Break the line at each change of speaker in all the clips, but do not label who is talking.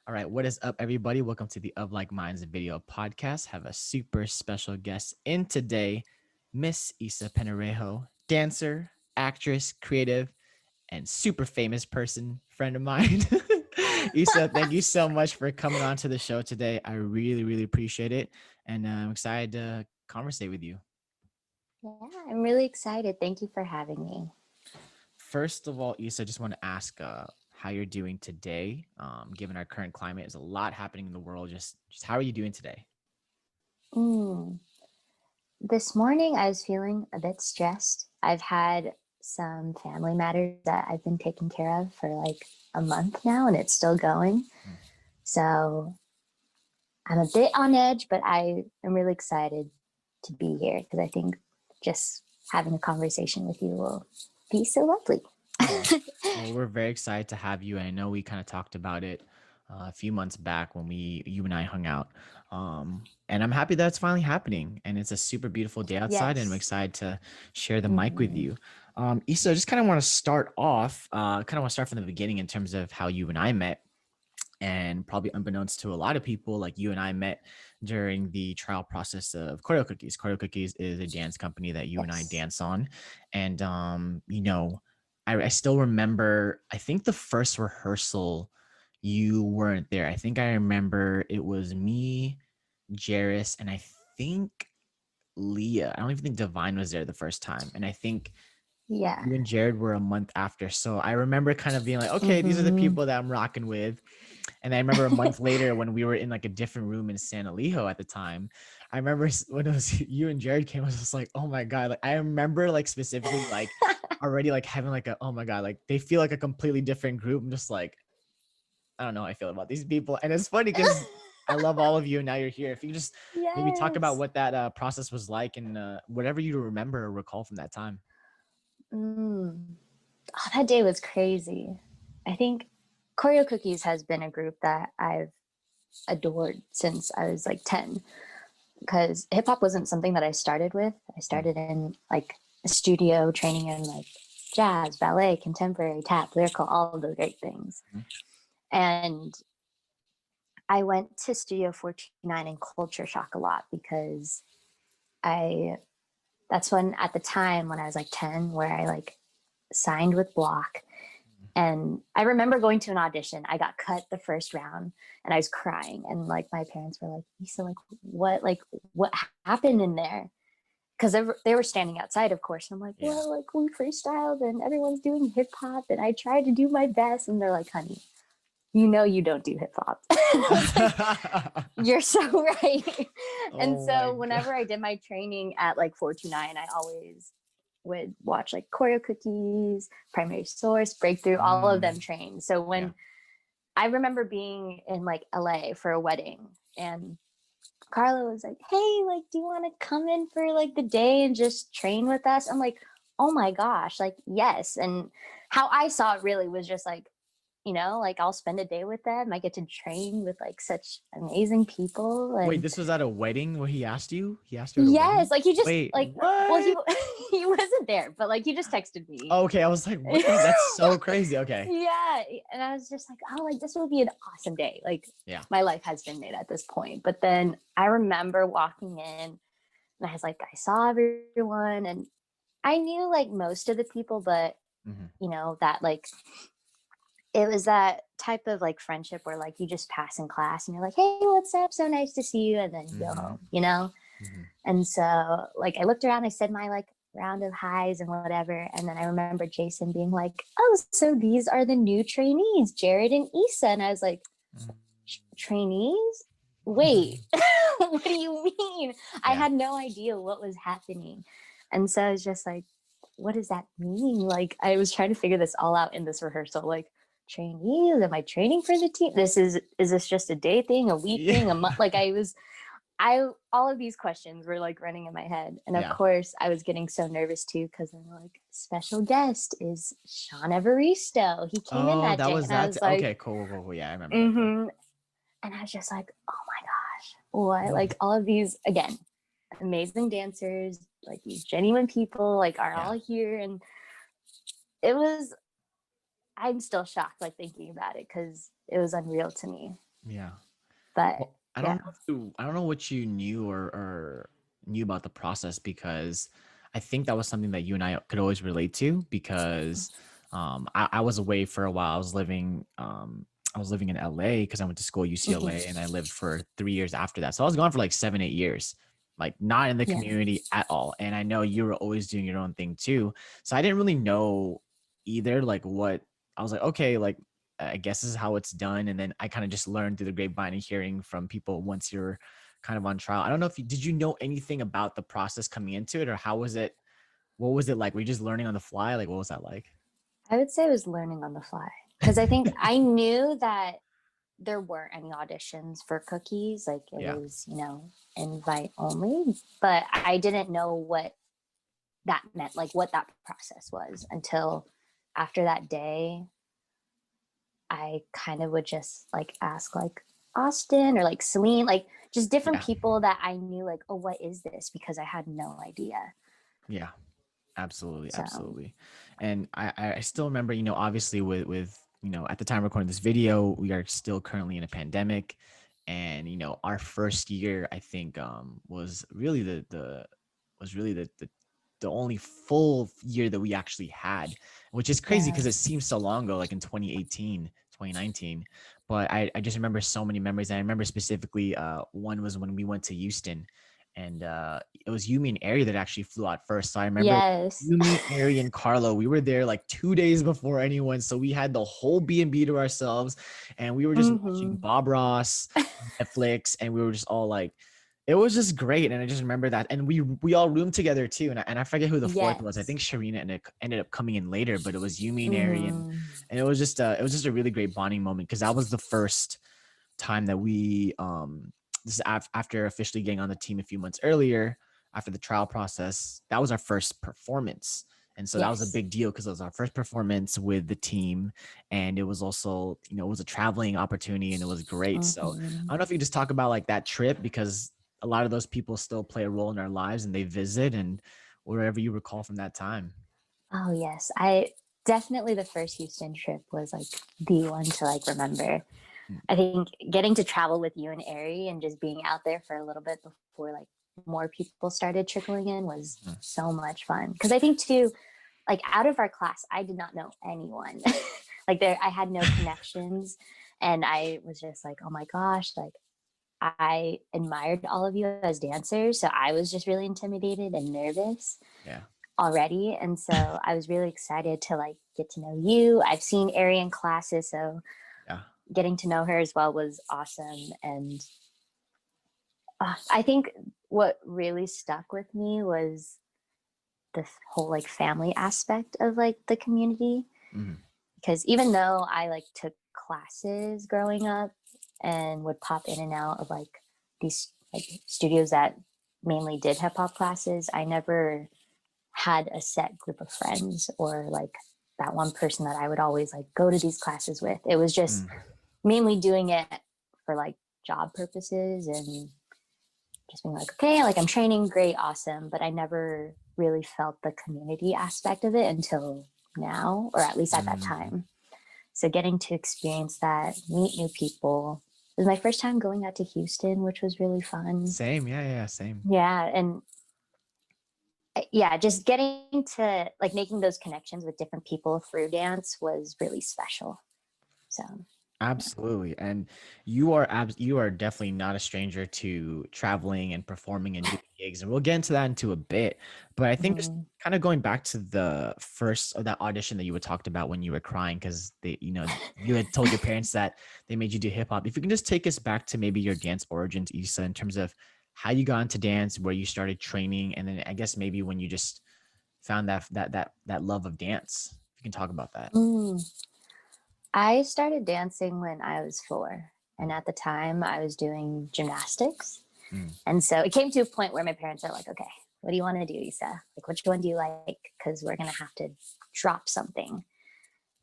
All right, what is up, everybody? Welcome to the Of Like Minds video podcast. Have a super special guest in today, Miss Ysa Penarejo, dancer, actress, creative, and super famous person, friend of mine. Ysa, thank you so much for coming on to the show today. I really, really appreciate it, and I'm excited to conversate with you.
Yeah, I'm really excited. Thank you for having me.
First of all, Ysa, I just want to ask how you're doing today. Given our current climate, there's a lot happening in the world. Just how are you doing today?
Mm. This morning, I was feeling a bit stressed. I've had some family matters that I've been taking care of for like a month now, and it's still going.
Hmm.
So I'm a bit on edge, but I am really excited to be here because I think just having a conversation with you will be so lovely.
Oh, well, we're very excited to have you. And I know we kind of talked about it a few months back when you and I hung out. And I'm happy that it's finally happening. And it's a super beautiful day outside. And I'm
Yes.
excited to share the mic with
Mm-hmm.
you. Issa, I just kind of want to start off, from the beginning in terms of how you and I met. And probably unbeknownst to a lot of people, like you and I met during the trial process of Choreo Cookies. Choreo Cookies is a dance company that you and I
Yes.
dance on. And, I still remember, I think the first rehearsal, you weren't there. I think I remember it was me, Jairus, and I think Leah. I don't even think Divine was there the first time. And I think
Yeah.
you and Jared were a month after. So I remember kind of being like, okay, these are the
Mm-hmm.
people that I'm rocking with. And I remember a month later when we were in like a different room in San Elijo at the time, I remember when it was you and Jared came, I was just like, oh my God. Like I remember like specifically like already like having like a, oh my God, like they feel like a completely different group. I'm just like, I don't know how I feel about these people. And it's funny because I love all of you and now you're here. If you could just maybe talk about
Yes.
what that process was like and whatever you remember or recall from that time.
Mm. Oh, that day was crazy. I think Choreo Cookies has been a group that I've adored since I was like 10 because hip hop wasn't something that I started with. I
Mm,
started in like a studio training in like jazz, ballet, contemporary, tap, lyrical, all of those great things.
mm,
And I went to Studio 49 and culture shock a lot because I that's when at the time when I was like 10 where I like signed with Block. And I remember going to an audition. I got cut the first round and I was crying. And like my parents were like, Ysa, what happened in there? Because they were standing outside, of course. And I'm like,
yeah.
well, like we freestyled and everyone's doing hip hop and I tried to do my best. And they're like, honey, you know you don't do hip hop. I was like, you're so right. And
Oh my
so
God.
whenever I did my training at like 429, I always would watch like Choreo Cookies, Primary Source, Breakthrough, all of them
Mm,
trained. So
yeah.
when I remember being in like LA for a wedding and Carla was like, hey, like, do you want to come in for like the day and just train with us? I'm like, oh my gosh, like, yes. And how I saw it really was just like, like I'll spend a day with them. I get to train with like such amazing people.
Wait,
And
this was at a wedding where he asked you? He asked you at a
yes,
wedding?
like he just
Wait,
like, well, he
what?
he wasn't there, but like he just texted me.
Okay, I was like, what the? That's so crazy. Okay.
Yeah, and I was just like, oh, like this will be an awesome day. Like
Yeah.
my life has been made at this point. But then I remember walking in and I was like, I saw everyone and I knew like most of the people, but
Hmm.
that like it was that type of like friendship where like you just pass in class and you're like, hey, what's up? So nice to see you. And then you go
Hmm.
home.
Hmm.
And so like I looked around, I said my like round of highs and whatever. And then I remember Jason being like, oh, so these are the new trainees, Jared and Ysa. And I was like, trainees? Wait, what do you mean? I
Yeah.
had no idea what was happening. And so I was just like, what does that mean? Like, I was trying to figure this all out in this rehearsal. Like, trainees? Am I training for the team? Is this just a day thing, a week
Yeah.
thing, a month? Like, I all of these questions were like running in my head. And of
Yeah.
course, I was getting so nervous too because I'm like, special guest is Sean Evaristo. He came in
Oh,
that
that
day.
was
And I
that.
was like,
Okay, cool, cool, cool. Yeah, I remember. Okay.
mm-hmm. And I was just like, oh my gosh, what? Like all of these, again, amazing dancers, like these genuine people, like are
Yeah.
all here. And it was, I'm still shocked, like thinking about it, because it was unreal to me.
Yeah.
But
Well, I don't
yeah.
know if I don't know what you knew or knew about the process, because I think that was something that you and I could always relate to, because I was away for a while. I was living in LA because I went to school at
Mhm.
UCLA, and I lived for 3 years after that. So I was gone for like 7, 8 years, like not in the
Yeah.
community at all. And I know you were always doing your own thing too. So I didn't really know either, like what I was like, okay, like I guess this is how it's done. And then I kind of just learned through the grapevine and hearing from people once you're kind of on trial. I don't know if did you know anything about the process coming into it, or how was it? What was it like? Were you just learning on the fly? Like, what was that like?
I would say I was learning on the fly because I think I knew that there weren't any auditions for cookies. Like it
Yeah.
was, invite only, but I didn't know what that meant, like what that process was until after that day. I kind of would just like ask like Austin or like Celine, like just different
Yeah.
people that I knew, like, oh, what is this? Because I had no idea.
Yeah. Absolutely,
So,
absolutely. And I still remember, obviously with at the time recording this video, we are still currently in a pandemic. And our first year, I think, was really the only full year that we actually had, which is crazy because it
yes.
seems so long ago, like in 2018, 2019. But I just remember so many memories. And I remember specifically one was when we went to Houston, and it was Yumi and Ari that actually flew out first. So I remember
Yes.
Yumi, Ari, and Carlo, we were there like 2 days before anyone. So we had the whole B&B to ourselves, and we were just watching
Mm-hmm.
Bob Ross, Netflix, and we were just all like, it was just great. And I just remember that. And we all roomed together too. And I forget who the fourth was. I
Yes.
think Sharina ended up coming in later, but it was Yumi and Ari.
Mm-hmm.
And it was just a really great bonding moment, because that was the first time that we this is after officially getting on the team a few months earlier, after the trial process. That was our first performance, and so that was a
Yes.
big deal because it was our first performance with the team. And it was also, it was a traveling opportunity, and it was great. So
Mm-hmm.
I don't know if you just talk about like that trip, because a lot of those people still play a role in our lives, and they visit, and whatever you recall from that time.
Oh yes. I definitely, the first Houston trip was like the one to like remember.
Mm,
I think getting to travel with you and Ari and just being out there for a little bit before like more people started trickling in was
mm,
so much fun. Because I think too, like out of our class, I did not know anyone. Like there, I had no connections, and I was just like, oh my gosh, like I admired all of you as dancers, so I was just really intimidated and nervous
yeah.
already, and so I was really excited to like get to know you. I've seen Ari in classes, so
Yeah.
getting to know her as well was awesome. And I think what really stuck with me was the whole like family aspect of like the community,
Mm,
because even though I like took classes growing up and would pop in and out of like these like studios that mainly did hip hop classes, I never had a set group of friends or like that one person that I would always like go to these classes with. It was just
mm.
mainly doing it for like job purposes and just being like, okay, like I'm training, great, awesome. But I never really felt the community aspect of it until now, or at least at that
Mm.
time. So getting to experience that, meet new people. It was my first time going out to Houston, which was really fun.
Same. Yeah. Yeah. Same.
Yeah. And yeah, just getting to like making those connections with different people through dance was really special. So, yeah.
Absolutely. And you are definitely not a stranger to traveling and performing and doing gigs. And we'll get into that into a bit. But I think just
Mm.
kind of going back to the first of that audition that you had talked about when you were crying because you had told your parents that they made you do hip hop. If you can just take us back to maybe your dance origins, Ysa, in terms of how you got into dance, where you started training, and then I guess maybe when you just found that love of dance. If you can talk about that.
Mm. I started dancing when I was 4. And
Mm,
at the time, I was doing gymnastics.
mm,
And so it came to a point where my parents are like, okay, what do you want to do, Ysa? Like, which one do you like? Because we're going to have to drop something.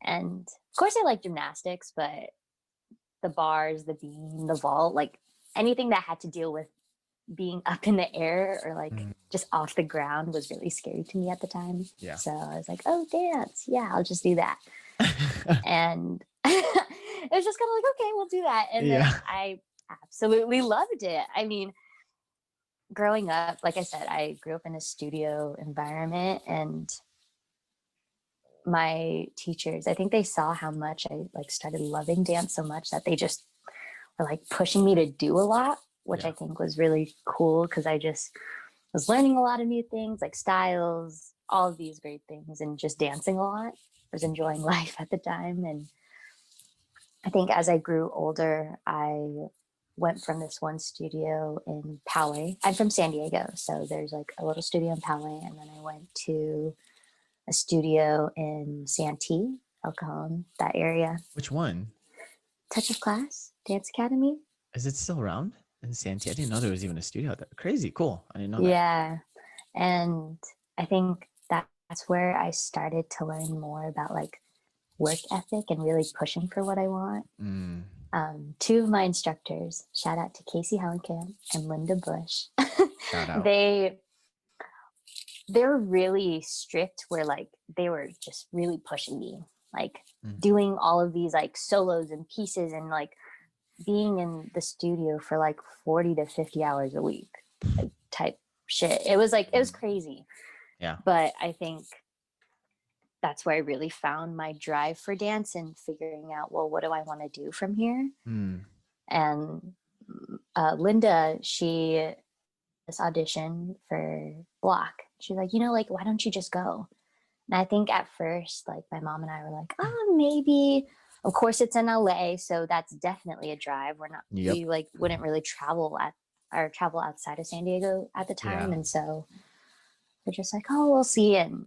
And of course, I like gymnastics, but the bars, the beam, the vault, like anything that had to deal with being up in the air or like
mm.
just off the ground was really scary to me at the time.
Yeah.
So I was like, oh, dance. Yeah, I'll just do that. And it was just kind of like, okay, we'll do that. And then I absolutely loved it. I mean, growing up, like I said, I grew up in a studio environment, and my teachers, I think they saw how much I like started loving dance so much that they just were like pushing me to do a lot, which I think was really cool because I just was learning a lot of new things like styles, all of these great things, and just dancing a lot. I was enjoying life at the time. And I think as I grew older, I went from this one studio in Poway. I'm from San Diego, so there's like a little studio in Poway, and then I went to a studio in Santee, El Cajon, that area.
Which one?
Touch of Class Dance Academy.
Is it still around in Santee? I didn't know there was even a studio out there. Crazy, cool. I didn't know that.
Yeah, and I think that's where I started to learn more about like work ethic and really pushing for what I want. Two of my instructors, shout out to Casey Hellenkamp and Linda Bush.
Shout out.
They're really strict where like they were just really pushing me, like doing all of these like solos and pieces and like being in the studio for like 40 to 50 hours a week, like type shit. It was like, it was crazy.
Yeah.
But I think that's where I really found my drive for dance and figuring out, well, what do I want to do from here? And Linda, she this audition for Block. She's like, you know, like, why don't you just go? And I think at first, like my mom and I were like, oh, maybe. Of course, it's in LA, so that's definitely a drive. We're not, we like wouldn't really travel outside of San Diego at the time, and so we're just like, oh, we'll see. And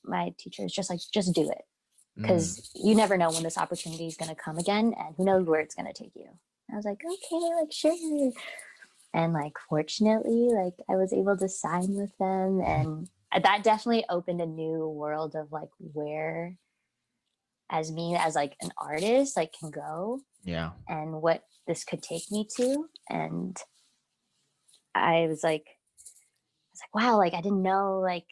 my teacher is just like, just do it, because you never know when this opportunity is going to come again, and who knows where it's going to take you. And I was like, okay, like sure. And like fortunately, like I was able to sign with them, and that definitely opened a new world of like where as me as like an artist like can go, and what this could take me to. And I was like wow, like I didn't know like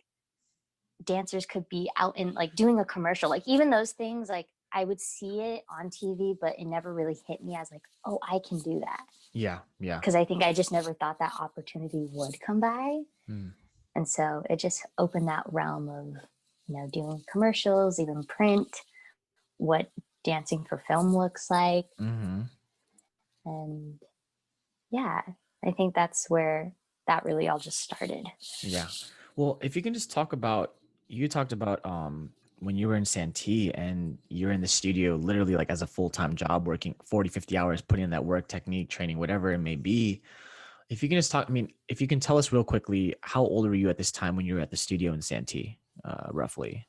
dancers could be out in like doing a commercial, like even those things, like I would see it on TV, but it never really hit me as like, oh, I can do that.
Yeah.
Because I think I just never thought that opportunity would come by. And so it just opened that realm of, you know, doing commercials, even print, what dancing for film looks like. And yeah, I think that's where that really all just started.
Yeah. Well, if you can just talk about, you talked about when you were in Santee and you're in the studio literally like as a full-time job, working 40, 50 hours, putting in that work, technique, training, whatever it may be. If you can just talk, I mean, if you can tell us real quickly, how old were you at this time when you were at the studio in Santee, roughly?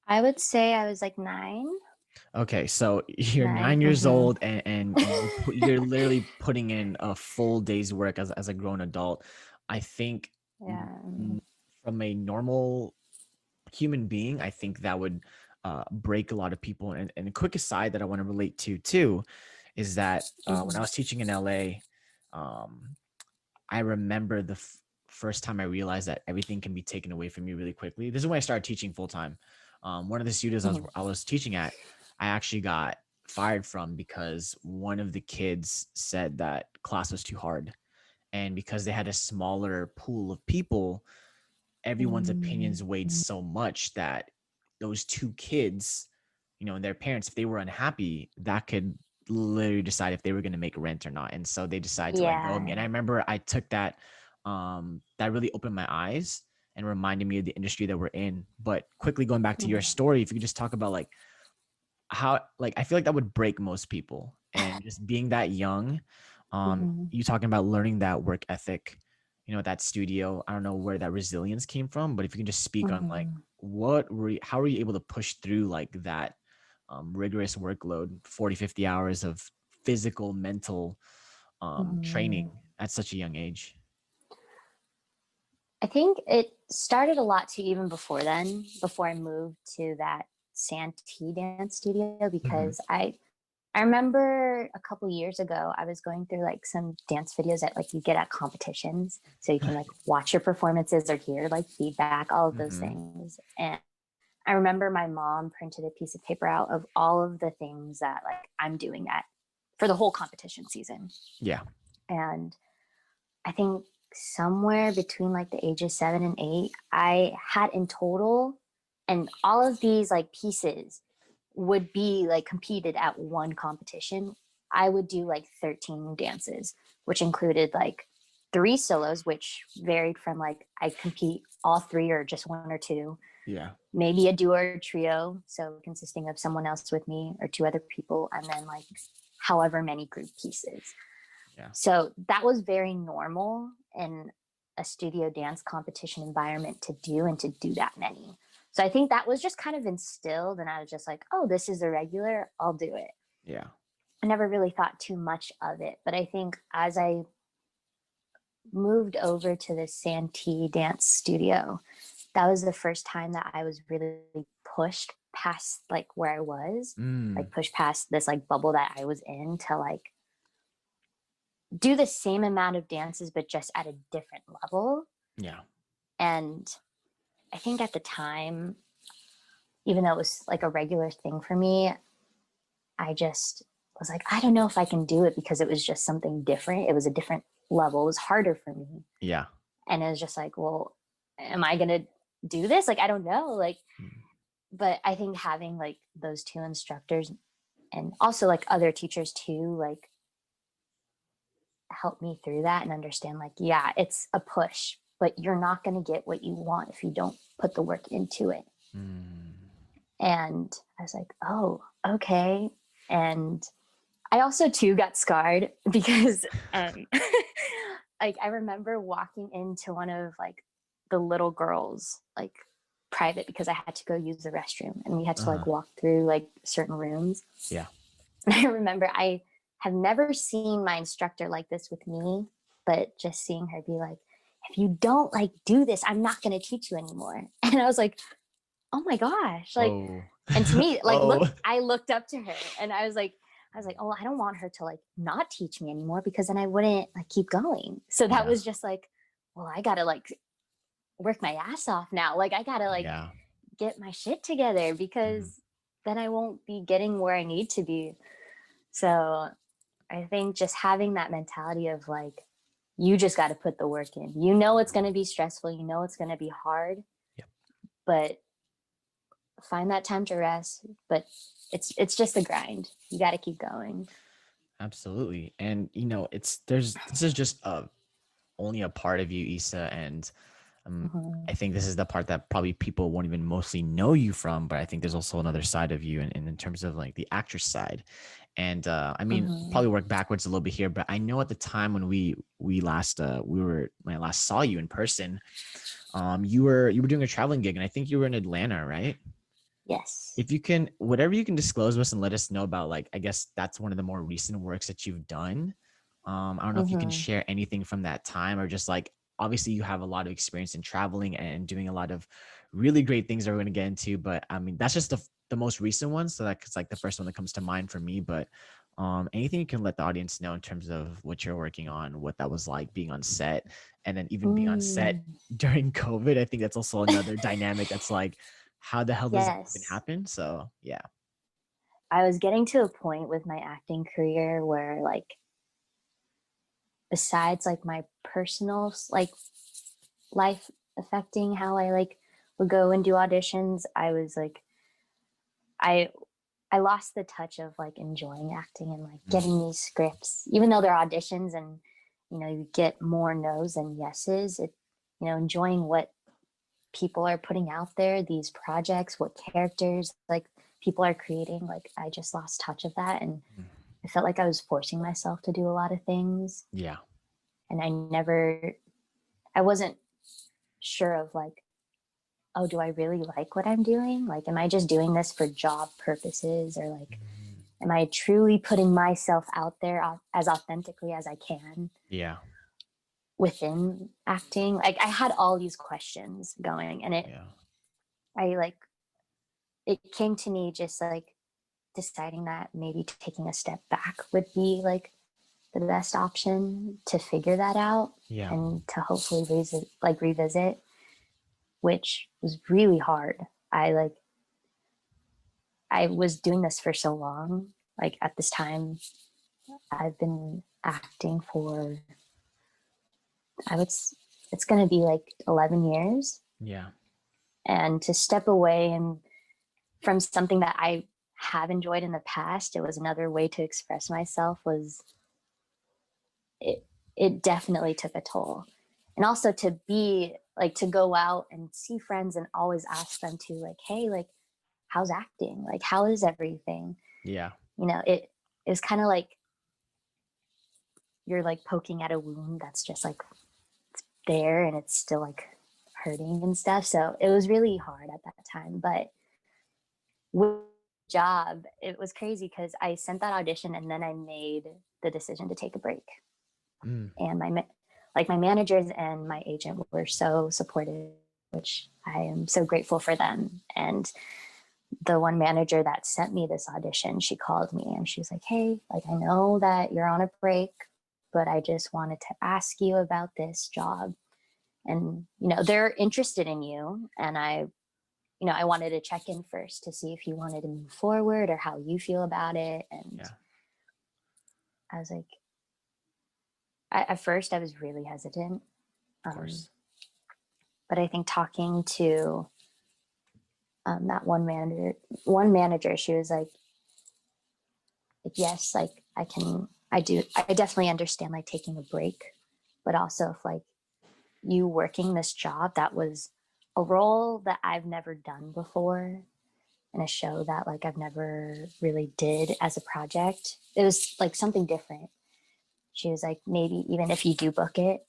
I would say I was like 9.
Okay, so you're 9 years old, and you're literally putting in a full day's work as a grown adult. I think from a normal human being, I think that would break a lot of people. And a quick aside that I want to relate to too is that when I was teaching in LA, I remember the first time I realized that everything can be taken away from you really quickly. This is when I started teaching full time. One of the studios I was teaching at, I actually got fired from because one of the kids said that class was too hard. And because they had a smaller pool of people, everyone's opinions weighed so much that those two kids, you know, and their parents, if they were unhappy, that could literally decide if they were going to make rent or not. And so they decided to let go of me. And I remember I took that, that really opened my eyes and reminded me of the industry that we're in. But quickly going back to your story, if you could just talk about like how, like, I feel like that would break most people. And just being that young, you talking about learning that work ethic, you know, that studio, I don't know where that resilience came from, but if you can just speak on like, how were you able to push through like that rigorous workload, 40, 50 hours of physical, mental training at such a young age?
I think it started a lot too, even before then, before I moved to that Santee dance studio, because I remember a couple years ago, I was going through like some dance videos that like you get at competitions. So you can like watch your performances or hear like feedback, all of those things. And I I remember my mom printed a piece of paper out of all of the things that like I'm doing for the whole competition season.
Yeah.
And I think somewhere between like the ages 7 and 8, I had in total, and all of these like pieces would be like competed at one competition. I would do like 13 dances, which included like 3 solos, which varied from like I compete all 3 or just 1 or 2.
Yeah.
Maybe a duo or trio, so consisting of someone else with me or 2 other people, and then like however many group pieces.
Yeah.
So that was very normal in a studio dance competition environment to do that many. So I think that was just kind of instilled, and I was just like, oh, this is a regular, I'll do it.
Yeah.
I never really thought too much of it, but I think as I moved over to the Santee dance studio, that was the first time that I was really pushed past like where I was, like pushed past this like bubble that I was in to like do the same amount of dances, but just at a different level.
Yeah.
And I think at the time, even though it was like a regular thing for me, I just was like, I don't know if I can do it because it was just something different. It was a different level. It was harder for me.
Yeah.
And it was just like, well, am I going to do this? Like, I don't know. Like, but I think having like those 2 instructors and also like other teachers too, like help me through that and understand like, yeah, it's a push, but you're not going to get what you want if you don't put the work into it. And I was like, oh, okay. And I also too got scarred because like I remember walking into one of like the little girls like private, because I had to go use the restroom and we had to like walk through like certain rooms.
Yeah.
And I remember I have never seen my instructor like this with me, but just seeing her be like, if you don't like do this, I'm not going to teach you anymore. And I was like, oh my gosh. Like, and to me, like, look, I looked up to her and I was like, oh, I don't want her to like not teach me anymore because then I wouldn't like keep going. So that was just like, well, I got to like work my ass off now. Like I got to like get my shit together because then I won't be getting where I need to be. So I think just having that mentality of like, you just got to put the work in. You know, it's going to be stressful. You know, it's going to be hard, but find that time to rest. But it's just a grind. You got to keep going.
Absolutely. And you know, this is just only a part of you, Ysa, and I think this is the part that probably people won't even mostly know you from, but I think there's also another side of you, and in terms of like the actress side. And I mean, probably work backwards a little bit here, but I know at the time when when I last saw you in person, you were doing a traveling gig, and I think you were in Atlanta, right?
Yes.
If you can, whatever you can disclose with us and let us know about, like, I guess that's one of the more recent works that you've done. I don't know if you can share anything from that time, or just like, obviously you have a lot of experience in traveling and doing a lot of really great things that we're going to get into, but I mean, that's just the most recent one. So that's like the first one that comes to mind for me, but anything you can let the audience know in terms of what you're working on, what that was like being on set, and then even being on set during COVID. I think that's also another dynamic that's like, how the hell does it even happen? So yeah.
I was getting to a point with my acting career where like, besides like my personal like life affecting how I like would go and do auditions, I was like, I lost the touch of like enjoying acting and like getting these scripts, even though they're auditions and, you know, you get more no's than yeses. You know, enjoying what people are putting out there, these projects, what characters like people are creating. Like I just lost touch of that. And I felt like I was forcing myself to do a lot of things.
Yeah.
And I wasn't sure of like, oh, do I really like what I'm doing? Like, am I just doing this for job purposes, or like, am I truly putting myself out there as authentically as I can?
Yeah.
Within acting, like I had all these questions going, and it came to me just like deciding that maybe taking a step back would be like the best option to figure that out, and to hopefully revisit, which was really hard. I like I was doing this for so long. Like at this time, I've been acting for, it's going to be like 11 years.
Yeah.
And to step away and from something that I have enjoyed in the past, it was another way to express myself, was it definitely took a toll. And also to be like, to go out and see friends and always ask them to like, hey, like, how's acting? Like, how is everything?
Yeah.
You know, it was kind of like you're like poking at a wound that's just like there and it's still like hurting and stuff. So it was really hard at that time. But with the job, it was crazy because I sent that audition and then I made the decision to take a break. And my managers and my agent were so supportive, which I am so grateful for them. And the one manager that sent me this audition, she called me and she was like, hey, like, I know that you're on a break, but I just wanted to ask you about this job. And, you know, they're interested in you. And I wanted to check in first to see if you wanted to move forward or how you feel about it. And I was like, at first I was really hesitant.
Of course.
But I think talking to that one manager, she was like, yes, like I definitely understand like taking a break, but also if like you working this job, that was a role that I've never done before in a show that like I've never really did as a project. It was like something different. She was like, maybe even if you do book it,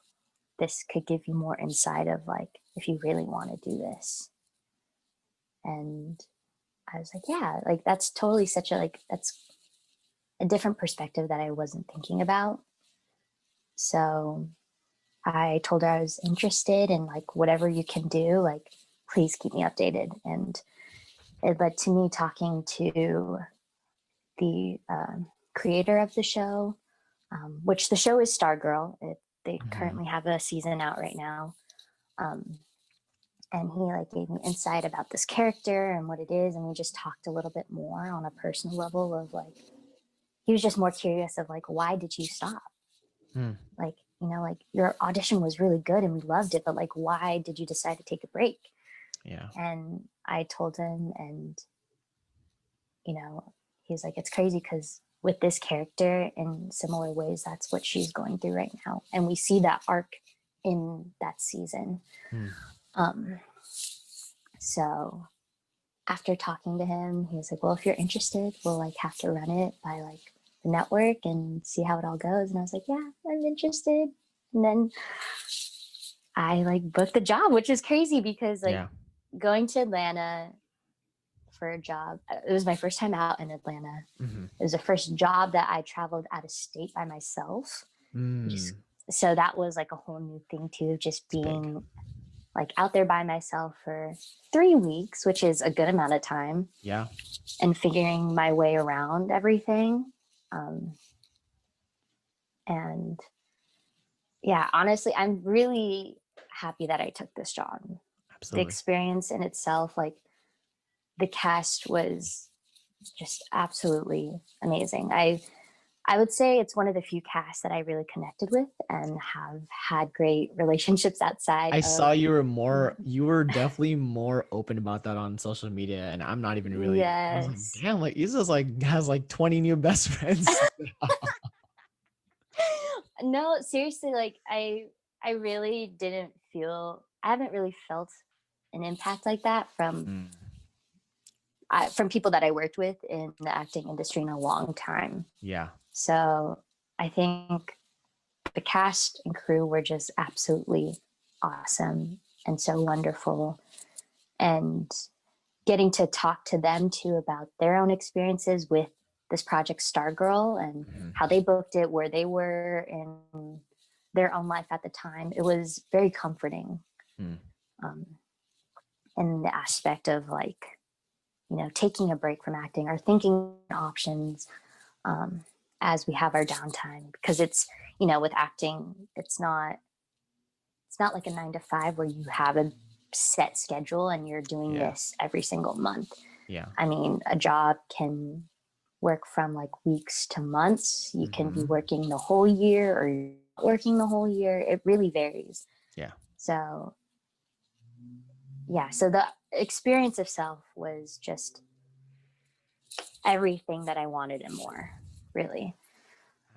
this could give you more insight of like, if you really want to do this. And I was like, yeah, like that's totally that's a different perspective that I wasn't thinking about. So I told her I was interested and like, whatever you can do, like, please keep me updated. And it led to me talking to the creator of the show, which the show is Stargirl. They currently have a season out right now. And he like gave me insight about this character and what it is. And we just talked a little bit more on a personal level of like, he was just more curious of like, why did you stop? Like, you know, like your audition was really good and we loved it, but like, why did you decide to take a break?
Yeah.
And I told him, and, you know, he's like, it's crazy because with this character in similar ways, that's what she's going through right now. And we see that arc in that season. So after talking to him, he was like, well, if you're interested, we'll like have to run it by like the network and see how it all goes. And I was like, yeah, I'm interested. And then I like booked the job, which is crazy because like going to Atlanta for a job, it was my first time out in Atlanta. It was the first job that I traveled out of state by myself. So that was like a whole new thing too, just being like out there by myself for 3 weeks, which is a good amount of time.
Yeah.
And figuring my way around everything. And yeah, honestly, I'm really happy that I took this job.
Absolutely.
The experience in itself, like the cast was just absolutely amazing. I would say it's one of the few casts that I really connected with and have had great relationships outside.
Saw you were definitely more open about that on social media, and I'm not even really. I was like, damn, like Isa's like has like 20 new best friends.
No, seriously, like I really I haven't really felt an impact like that from people that I worked with in the acting industry in a long time.
Yeah.
So I think the cast and crew were just absolutely awesome and so wonderful. And getting to talk to them too about their own experiences with this project Stargirl and how they booked it, where they were in their own life at the time. It was very comforting. In the aspect of like, you know, taking a break from acting or thinking options as we have our downtime, because it's, you know, with acting, it's not like a 9 to 5 where you have a set schedule and you're doing this every single month.
Yeah.
I mean, a job can work from like weeks to months. You can be working the whole year or you're not working the whole year. It really varies.
Yeah.
So, yeah. So the experience of self was just everything that I wanted and more, really.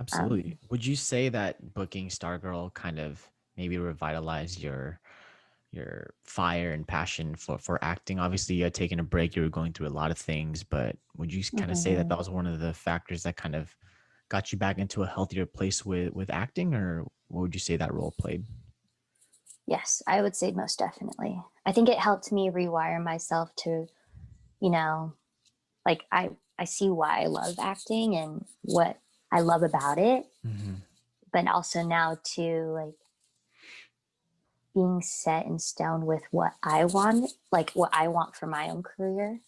Absolutely. Would you say that booking Stargirl kind of maybe revitalized your fire and passion for acting? Obviously, you had taken a break. You were going through a lot of things, but would you kind of say that that was one of the factors that kind of got you back into a healthier place with acting, or what would you say that role played?
Yes, I would say most definitely. I think it helped me rewire myself to, you know, like I see why I love acting and what I love about it, but also now to like being set in stone with what I want, like what I want for my own career.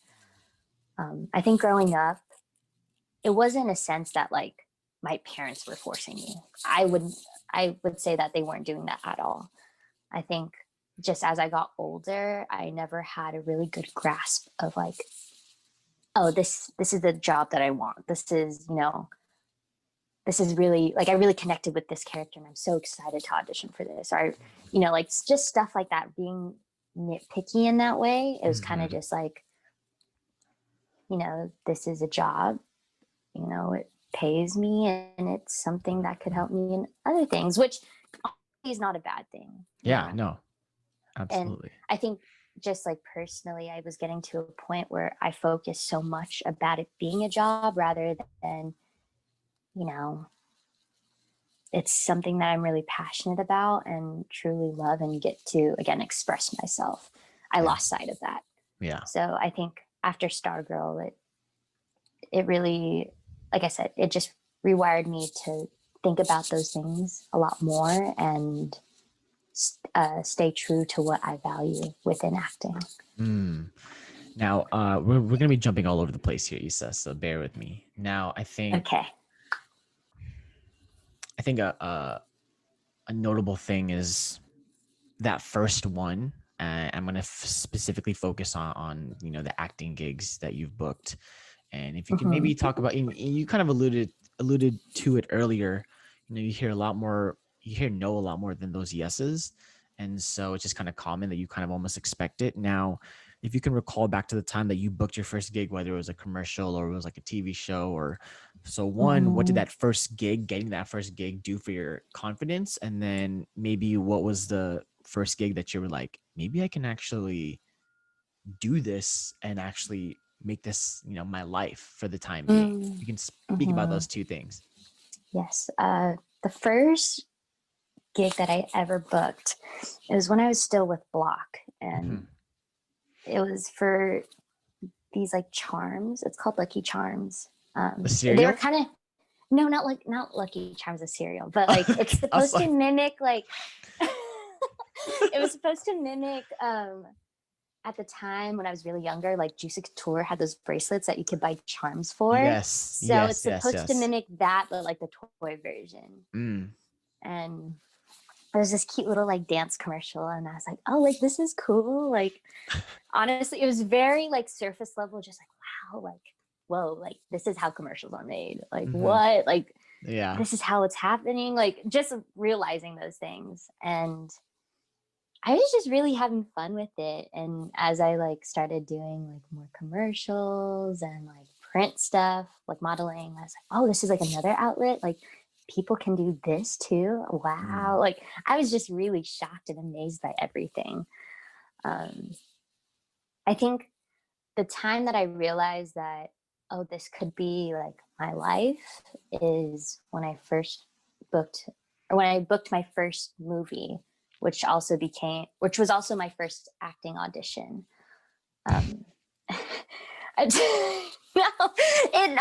I think growing up, it wasn't a sense that like my parents were forcing me. I would say that they weren't doing that at all. I think just as I got older, I never had a really good grasp of like, oh, this is the job that I want. This is, this is really like I really connected with this character and I'm so excited to audition for this. Or, like just stuff like that, being nitpicky in that way. It was kind of just like, this is a job, it pays me and it's something that could help me in other things, which is not a bad thing.
Yeah, no,
And
absolutely.
I think just like personally, I was getting to a point where I focused so much about it being a job rather than, you know, it's something that I'm really passionate about and truly love and get to, again, express myself. I lost sight of that.
Yeah.
So I think after Stargirl, it really, like I said, it just rewired me to think about those things a lot more and stay true to what I value within acting.
Now, we're going to be jumping all over the place here, Ysa, so bear with me. Now, I think a notable thing is that first one. I'm going to specifically focus on the acting gigs that you've booked, and if you can maybe talk about, you kind of alluded to it earlier. You hear a lot more, you hear no a lot more than those yeses, and so it's just kind of common that you kind of almost expect it. Now, if you can recall back to the time that you booked your first gig, whether it was a commercial or it was like a TV show, or so one, what did that first gig, getting that first gig, do for your confidence? And then maybe what was the first gig that you were like, maybe I can actually do this and actually make this, my life for the time being? You can speak about those two things.
Yes. The first gig that I ever booked, it was when I was still with Block, and it was for these like charms. It's called Lucky Charms.
The cereal?
They were kind of not Lucky Charms, a cereal, but like it's supposed to mimic like it was supposed to mimic at the time when I was really younger, like Juicy Couture had those bracelets that you could buy charms for.
Yes.
So it's supposed to mimic that, but like the toy version. And there was this cute little like dance commercial, and I was like, oh, like this is cool. Like honestly, it was very like surface level, just like, wow, like, whoa, like this is how commercials are made. Like what? Like this is how it's happening. Like just realizing those things. And I was just really having fun with it. And as I like started doing like more commercials and like print stuff, like modeling, I was like, oh, this is like another outlet. Like people can do this too. Wow. Like I was just really shocked and amazed by everything. I think the time that I realized that, oh, this could be like my life is when I booked my first movie, which was also my first acting audition. And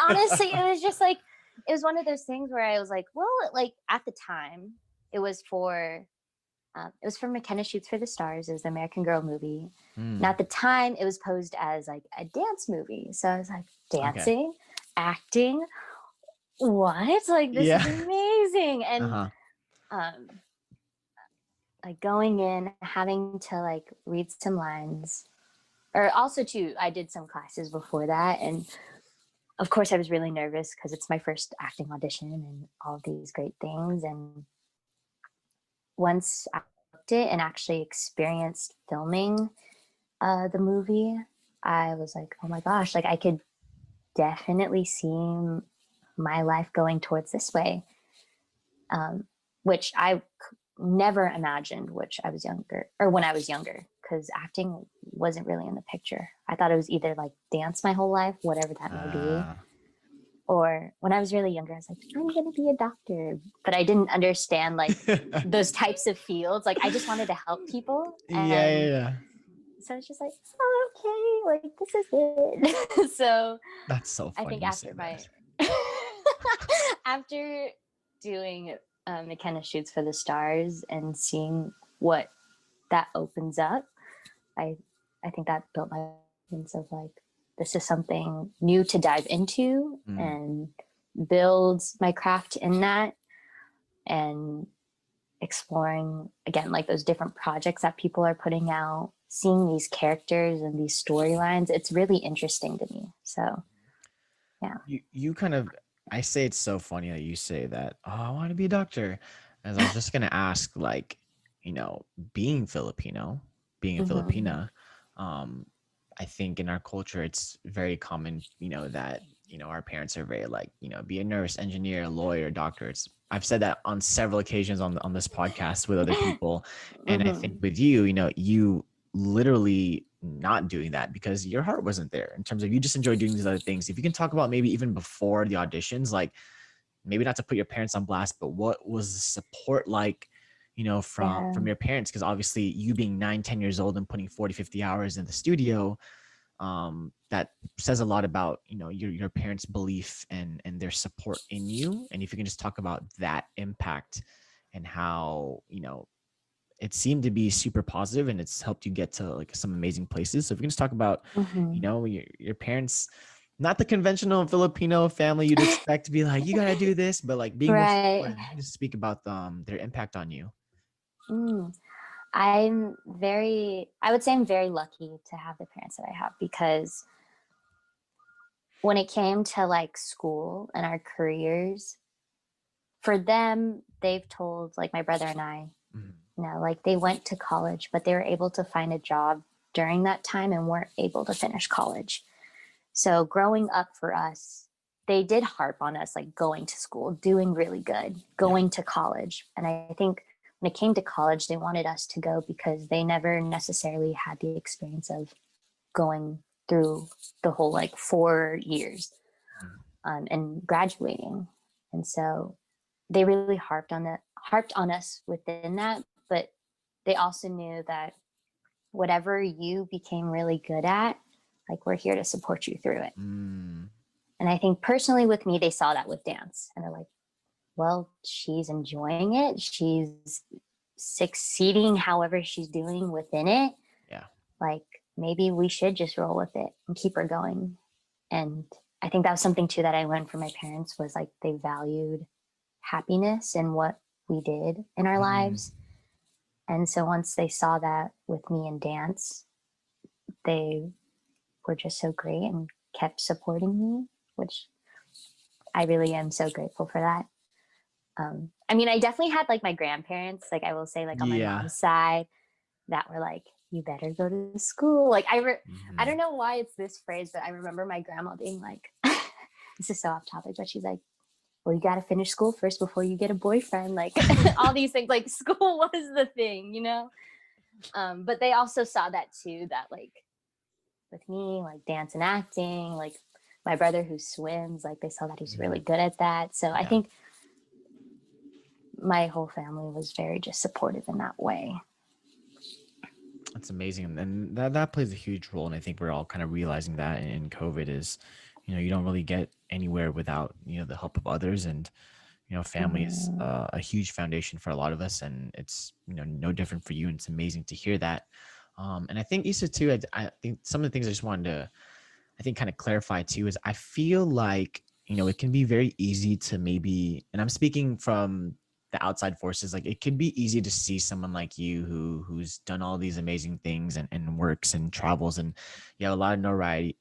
honestly, it was just like, it was one of those things where I was like, well, like at the time it was for McKenna Shoots for the Stars. It was the American Girl movie. And at the time it was posed as like a dance movie. So I was like, dancing, acting, what? Like this is amazing. And like going in, having to like read some lines, or also too, I did some classes before that, and of course I was really nervous because it's my first acting audition and all of these great things. And once I booked it and actually experienced filming the movie, I was like, oh my gosh, like I could definitely see my life going towards this way, which I never imagined, which I was younger, or when I was younger, because acting wasn't really in the picture. I thought it was either like dance my whole life, whatever that may be, or when I was really younger, I was like, I'm going to be a doctor. But I didn't understand like those types of fields. Like I just wanted to help people. And
yeah.
so it's just like, oh, okay, like this is it. So
That's so funny.
I think after after doing McKenna Shoots for the Stars and seeing what that opens up, I think that built my sense of like, this is something new to dive into and builds my craft in that, and exploring again like those different projects that people are putting out, seeing these characters and these storylines. It's really interesting to me. So yeah,
you kind of, I say it's so funny that you say that, oh, I want to be a doctor, as I was just gonna ask, like, you know, being Filipino, being a Filipina, I think in our culture it's very common, you know, that, you know, our parents are very like, you know, be a nurse, engineer, lawyer, doctor. It's, I've said that on several occasions on this podcast with other people. And I think with you, you know, you literally not doing that because your heart wasn't there, in terms of you just enjoy doing these other things. If you can talk about maybe even before the auditions, like maybe not to put your parents on blast, but what was the support like, you know, from your parents? Because obviously you being 9-10 years old and putting 40-50 hours in the studio, that says a lot about, you know, your parents' belief and their support in you. And if you can just talk about that impact and how, you know, it seemed to be super positive and it's helped you get to like some amazing places. So if we can just talk about, you know, your parents, not the conventional Filipino family you'd expect to be like, you got to do this, but like being more supportive. Just speak about their impact on you.
I would say I'm very lucky to have the parents that I have, because when it came to like school and our careers, for them, they've told like my brother and I, you know, like they went to college, but they were able to find a job during that time and weren't able to finish college. So growing up for us, they did harp on us, like going to school, doing really good, going to college. And I think when it came to college, they wanted us to go because they never necessarily had the experience of going through the whole like 4 years and graduating. And so they really harped on us within that, but they also knew that whatever you became really good at, like we're here to support you through it. And I think personally with me, they saw that with dance and they're like, well, she's enjoying it. She's succeeding however she's doing within it.
Yeah.
Like maybe we should just roll with it and keep her going. And I think that was something too that I learned from my parents, was like they valued happiness and what we did in our lives. And so once they saw that with me in dance, they were just so great and kept supporting me, which I really am so grateful for that. I mean, I definitely had like my grandparents, like I will say, like on my mom's side, that were like, you better go to school. Like I don't know why it's this phrase, but I remember my grandma being like, this is so off topic, but she's like, well, you got to finish school first before you get a boyfriend. Like all these things, like school was the thing, you know? But they also saw that too, that like with me, like dance and acting, like my brother who swims, like they saw that he's really good at that. So I think my whole family was very just supportive in that way.
That's amazing. And that plays a huge role. And I think we're all kind of realizing that in COVID is, you know, you don't really get anywhere without, you know, the help of others. And, you know, family is a huge foundation for a lot of us. And it's, you know, no different for you. And it's amazing to hear that. And I think Ysa too, I think some of the things I just wanted to, I think, kind of clarify too, is I feel like, you know, it can be very easy to maybe, and I'm speaking from the outside forces, like it can be easy to see someone like you who's done all these amazing things and works and travels, and you have a lot of notoriety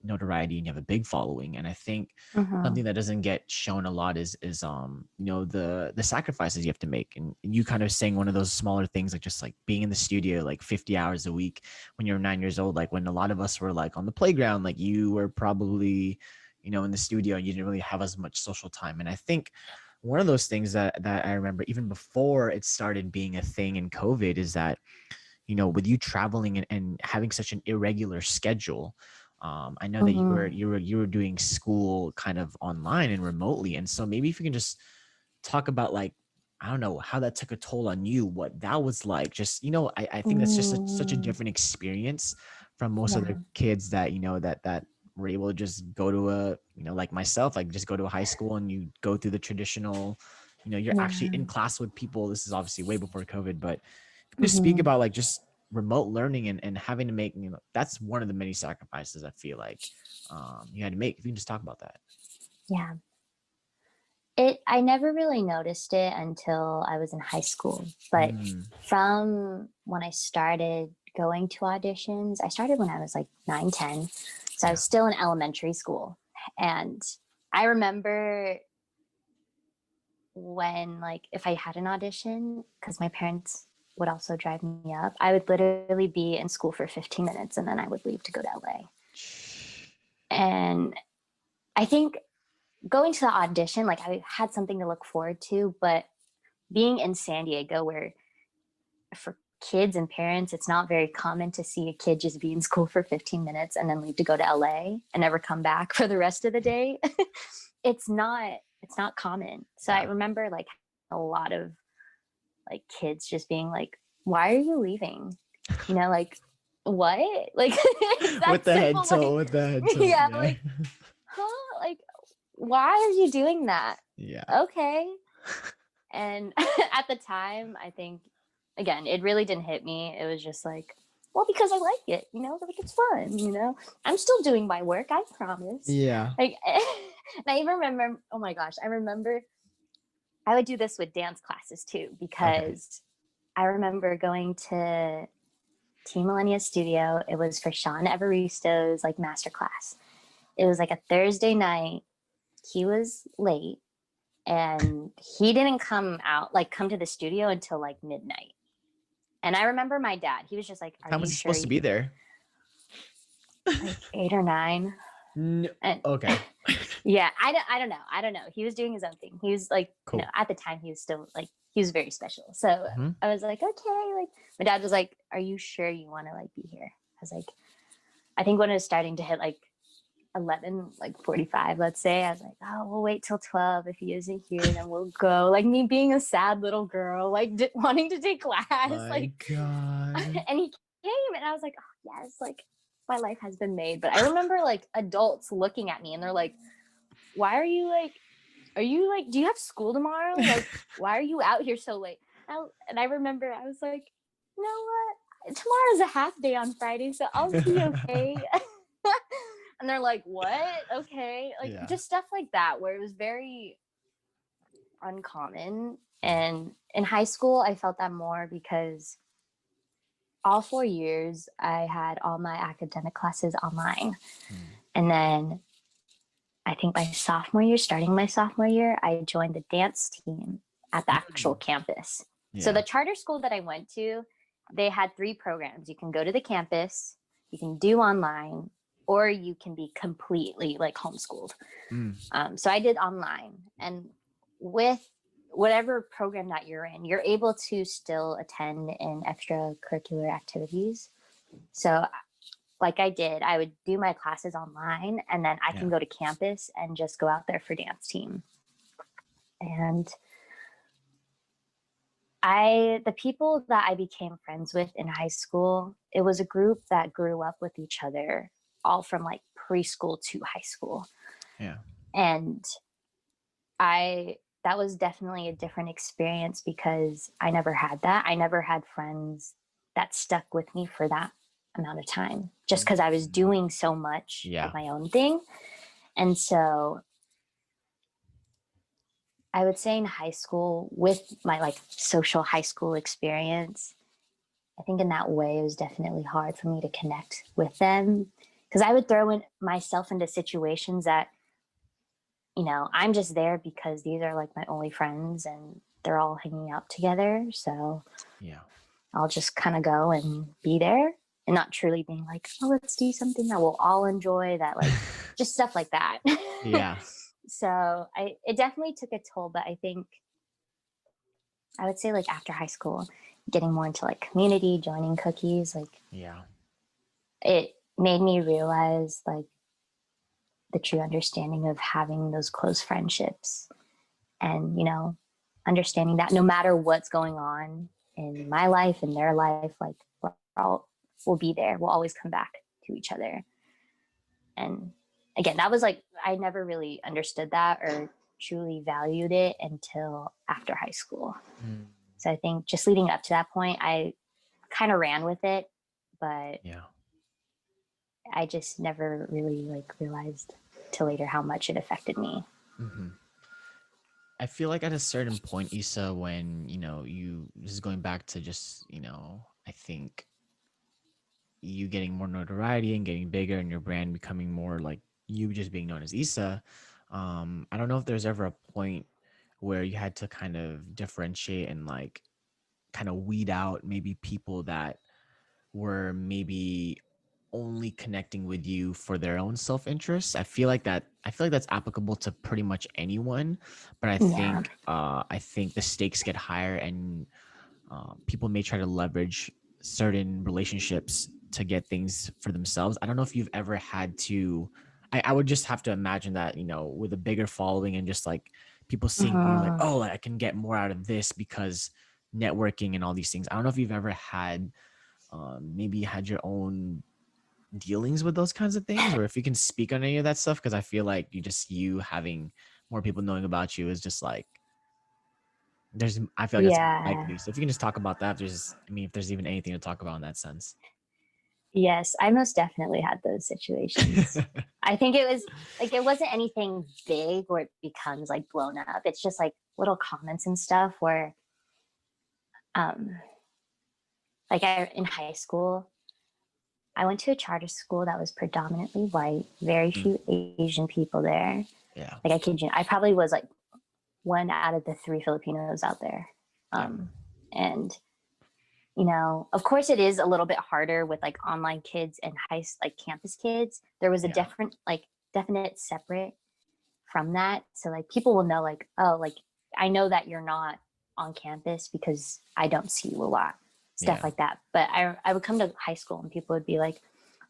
and you have a big following. And I think
Mm-hmm.
something that doesn't get shown a lot is you know, the sacrifices you have to make. And you kind of saying one of those smaller things, like just like being in the studio like 50 hours a week when you're 9 years old, like when a lot of us were like on the playground, like you were probably, you know, in the studio and you didn't really have as much social time. And I think one of those things that I remember even before it started being a thing in COVID is that, you know, with you traveling and having such an irregular schedule, I know that
Mm-hmm.
you were doing school kind of online and remotely. And so maybe if you can just talk about like, I don't know, how that took a toll on you, what that was like. Just, you know, I think that's just such a
Mm,
different experience from most
yeah.
other kids that, you know, that were able to just go to a, you know, like myself, like just go to a high school and you go through the traditional, you know, you're actually
Yeah.
in class with people. This is obviously way before COVID, but just speak
Mm-hmm.
about like just remote learning and having to make, you know, that's one of the many sacrifices I feel like you had to make. If you can just talk about that.
Yeah. I never really noticed it until I was in high school. But
Mm,
from when I started going to auditions, I started when I was like 9, 10. So I
yeah.
was still in elementary school. And I remember when, like, if I had an audition, because my parents would also drive me up, I would literally be in school for 15 minutes and then I would leave to go to LA. And I think going to the audition, like, I had something to look forward to, but being in San Diego, where for kids and parents, it's not very common to see a kid just be in school for 15 minutes and then leave to go to LA and never come back for the rest of the day. It's not common. So I
Yeah.
remember like a lot of like kids just being like, why are you leaving? You know, like, what? Like, it's that
With the head
simple. Like,
tilt, with the head tilt.
yeah,
Yeah.
like, huh? Like, why are you doing that?
Yeah.
Okay. And at the time, I think, again, it really didn't hit me. It was just like, well, because I like it, you know, like it's fun, you know. I'm still doing my work, I promise.
Yeah.
Like, and I even remember, oh my gosh, I remember I would do this with dance classes too,
Okay.
because I remember going to Team Millennia Studio. It was for Sean Evaristo's like master class. It was like a Thursday night. He was late and he didn't come to the studio until like midnight. And I remember my dad, he was just like, are
How
you
was he
sure?
supposed to be there?
Like 8 or 9.
No.
And
Okay.
yeah, I don't know. He was doing his own thing. He was like,
Cool.
at the time he was still like, he was very special. So
Hmm.
I was like, okay. Like my dad was like, are you sure you want to like be here? I was like, I think when it was starting to hit like 11, like 45, let's say, I was like, oh, we'll wait till 12. If he isn't here, then we'll go. Like me being a sad little girl, like wanting to take class,
My
like,
God.
and he came, and I was like, oh yes, like my life has been made. But I remember like adults looking at me, and they're like, why are you like, do you have school tomorrow? Like, why are you out here so late? And I remember I was like, you know what? Tomorrow's a half day on Friday, so I'll be okay. And they're like, what? Okay. Like,
Yeah.
just stuff like that, where it was very uncommon. And in high school, I felt that more because all 4 years, I had all my academic classes online.
Mm.
And then I think starting my sophomore year, I joined the dance team at the actual
Mm.
campus. So
Yeah.
the charter school that I went to, they had 3 programs. You can go to the campus, you can do online, or you can be completely like homeschooled.
Mm.
So I did online, and with whatever program that you're in, you're able to still attend in extracurricular activities. So like I would do my classes online, and then I
Yeah.
can go to campus and just go out there for dance team. And the people that I became friends with in high school, it was a group that grew up with each other all from like preschool to high school.
Yeah.
And that was definitely a different experience because I never had that. I never had friends that stuck with me for that amount of time just because I was doing so much
Yeah.
of my own thing. And so I would say in high school, with my like social high school experience, I think in that way it was definitely hard for me to connect with them, because I would throw in myself into situations that, you know, I'm just there because these are like my only friends and they're all hanging out together. So
Yeah.
I'll just kind of go and be there and not truly being like, oh, let's do something that we'll all enjoy, that like just stuff like that.
Yeah.
So it definitely took a toll, but I think I would say like after high school, getting more into like community, joining cookies, like
Yeah.
it made me realize like the true understanding of having those close friendships, and, you know, understanding that no matter what's going on in my life, in their life, like we'll be there. We'll always come back to each other. And again, that was like, I never really understood that or truly valued it until after high school.
Mm.
So I think just leading up to that point, I kind of ran with it, but
Yeah.
I just never really like realized till later how much it affected me.
Mm-hmm. I feel like at a certain point, Issa, when this is going back to just I think you getting more notoriety and getting bigger, and your brand becoming more like you just being known as Issa. I don't know if there's ever a point where you had to kind of differentiate and like kind of weed out maybe people that were maybe only connecting with you for their own self-interest. I feel like that's applicable to pretty much anyone, but
Yeah.
I think the stakes get higher, and people may try to leverage certain relationships to get things for themselves. I don't know if you've ever had to. I would just have to imagine that, with a bigger following and just like people seeing you like,
Uh-huh.
oh, I can get more out of this because networking and all these things. I don't know if you've ever had maybe had your own dealings with those kinds of things, or if you can speak on any of that stuff, because I feel like you having more people knowing about you is just like I feel like that's
Yeah.
likely. So if you can just talk about that, if there's even anything to talk about in that sense.
Yes, I most definitely had those situations. I think it was like, it wasn't anything big where it becomes like blown up. It's just like little comments and stuff where, um, like in high school, I went to a charter school that was predominantly white, very
Mm,
few Asian people there.
yeah,
Like I kid you, I probably was like one out of the three Filipinos out there.
yeah,
And you know, of course it is a little bit harder with like online kids and like campus kids. There was a
yeah,
different like definite separate from that. So like people will know like, oh, like I know that you're not on campus because I don't see you a lot, stuff
yeah.
like that. But I would come to high school and people would be like,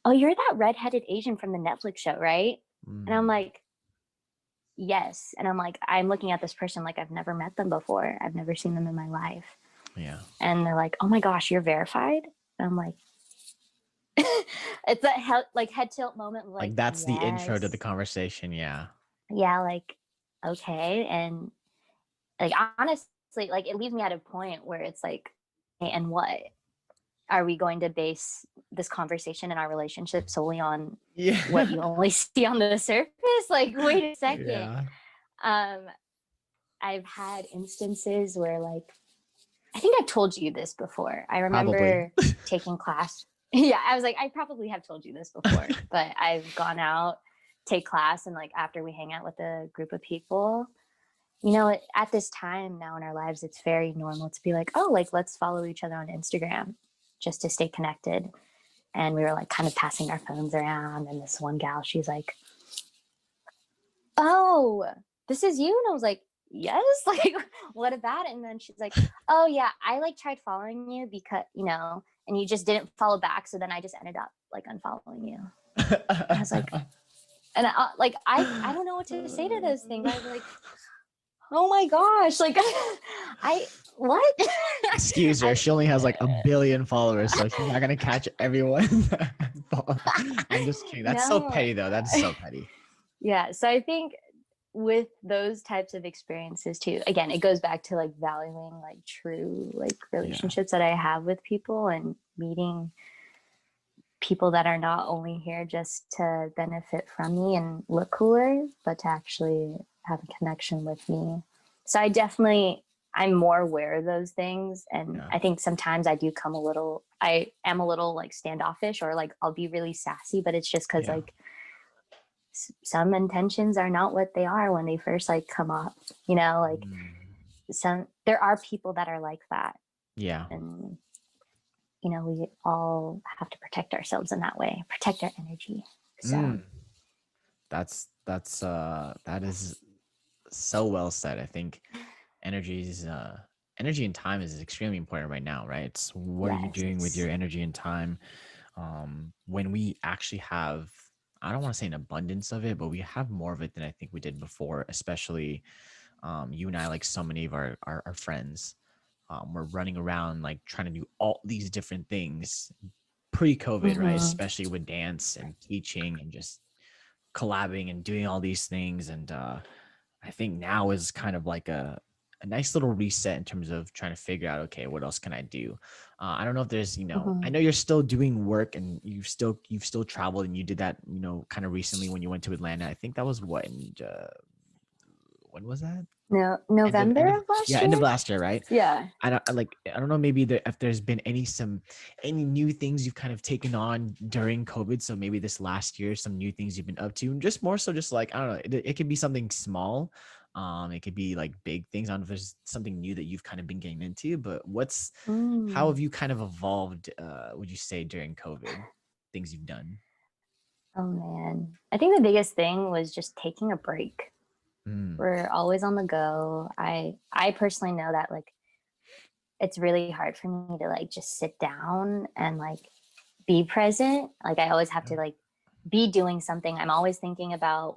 oh, you're that redheaded Asian from the Netflix show, right? And I'm
Mm,
like, yes. And I'm like, I'm looking at this person like I've never met them before. I've never seen them in my life.
yeah.
And they're like, oh my gosh, you're verified? And I'm like, it's that like head tilt moment, like,
Like that's the intro to the
yes.
conversation. Yeah,
Yeah, like, okay. And like, honestly, like, it leaves me at a point where it's like, hey, and what? Are we going to base this conversation in our relationship solely on what
yeah,
you only see on the surface? Like, wait a second.
yeah.
Um, I've had instances where, like, I think I've told you this before. I
Probably.
remember taking class. Yeah, I was like, I probably have told you this before, but I've gone out, take class, and like after we hang out with a group of people, you know, at this time now in our lives, it's very normal to be like, oh, like let's follow each other on Instagram just to stay connected. And we were like kind of passing our phones around, and this one gal, she's like, oh, this is you. And I was like, yes, like, what about it? And then she's like, oh yeah, I like tried following you because, you know, and you just didn't follow back. So then I just ended up like unfollowing you. And I was like, and I don't know what to say to those things. I was like, oh my gosh, like, I, what?
Excuse her. She only has like 1 billion followers, so she's not gonna catch everyone. I'm just kidding. That's so
No.
petty, though. That's so petty.
Yeah. So I think with those types of experiences too, again, it goes back to like valuing like true like
Yeah,
relationships that I have with people and meeting people that are not only here just to benefit from me and look cooler, but to actually have a connection with me. So I'm more aware of those things. And I think sometimes I am a little like standoffish, or like I'll be really sassy, but it's just because like some intentions are not what they are when they first like come up, like there are people that are like that.
Yeah.
And, we all have to protect ourselves in that way, protect our energy. So
that is so well said. I think energy and time is extremely important right now, right? It's what are you doing with your energy and time? When we actually have, I don't want to say an abundance of it, but we have more of it than I think we did before, especially you and I, like so many of our friends. We're running around like trying to do all these different things pre-COVID, right? Especially with dance and teaching and just collabing and doing all these things. And I think now is kind of like a nice little reset in terms of trying to figure out, okay, what else can I do? I don't know if there's, I know you're still doing work and you've still traveled, and you did that, kind of recently when you went to Atlanta. I think that was what, when was that?
No, November of last year?
End of last year, right?
Yeah.
I don't know, maybe if there's been any new things you've kind of taken on during COVID. So maybe this last year, some new things you've been up to, and just more so just like, I don't know, it could be something small. It could be like big things. I don't know if there's something new that you've kind of been getting into, but how have you kind of evolved, would you say, during COVID, things you've done?
Oh man. I think the biggest thing was just taking a break. We're always on the go. I personally know that like it's really hard for me to like just sit down and like be present. Like I always have to like be doing something. I'm always thinking about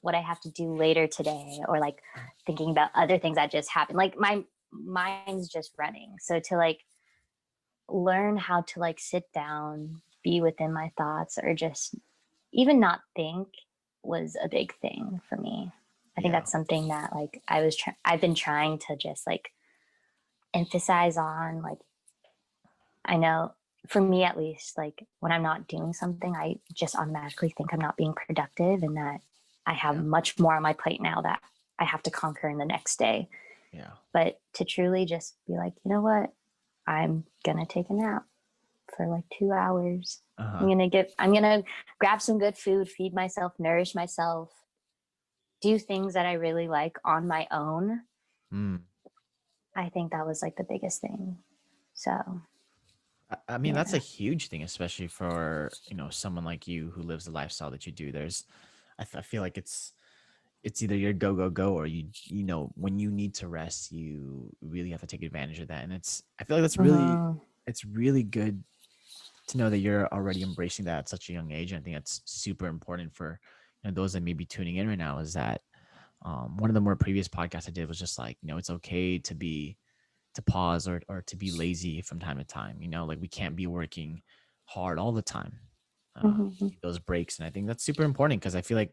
what I have to do later today, or like thinking about other things that just happened. Like my mind's just running. So to like learn how to like sit down, be within my thoughts, or just even not think was a big thing for me. I think that's something that like I've been trying to just like emphasize on. Like I know for me at least, like when I'm not doing something, I just automatically think I'm not being productive, and that I have much more on my plate now that I have to conquer in the next day.
Yeah.
But to truly just be like, you know what, I'm gonna take a nap for like 2 hours. I'm gonna grab some good food, feed myself, nourish myself, do things that I really like on my own. I think that was like the biggest thing. So
I mean, that's a huge thing, especially for, someone like you who lives the lifestyle that you do. I feel like it's either your go, go, go, or when you need to rest, you really have to take advantage of that. And I feel like it's really good to know that you're already embracing that at such a young age. And I think that's super important for those that may be tuning in right now, is that one of the more previous podcasts I did was just like, it's okay to pause or to be lazy from time to time. Like we can't be working hard all the time. Those breaks. And I think that's super important, because I feel like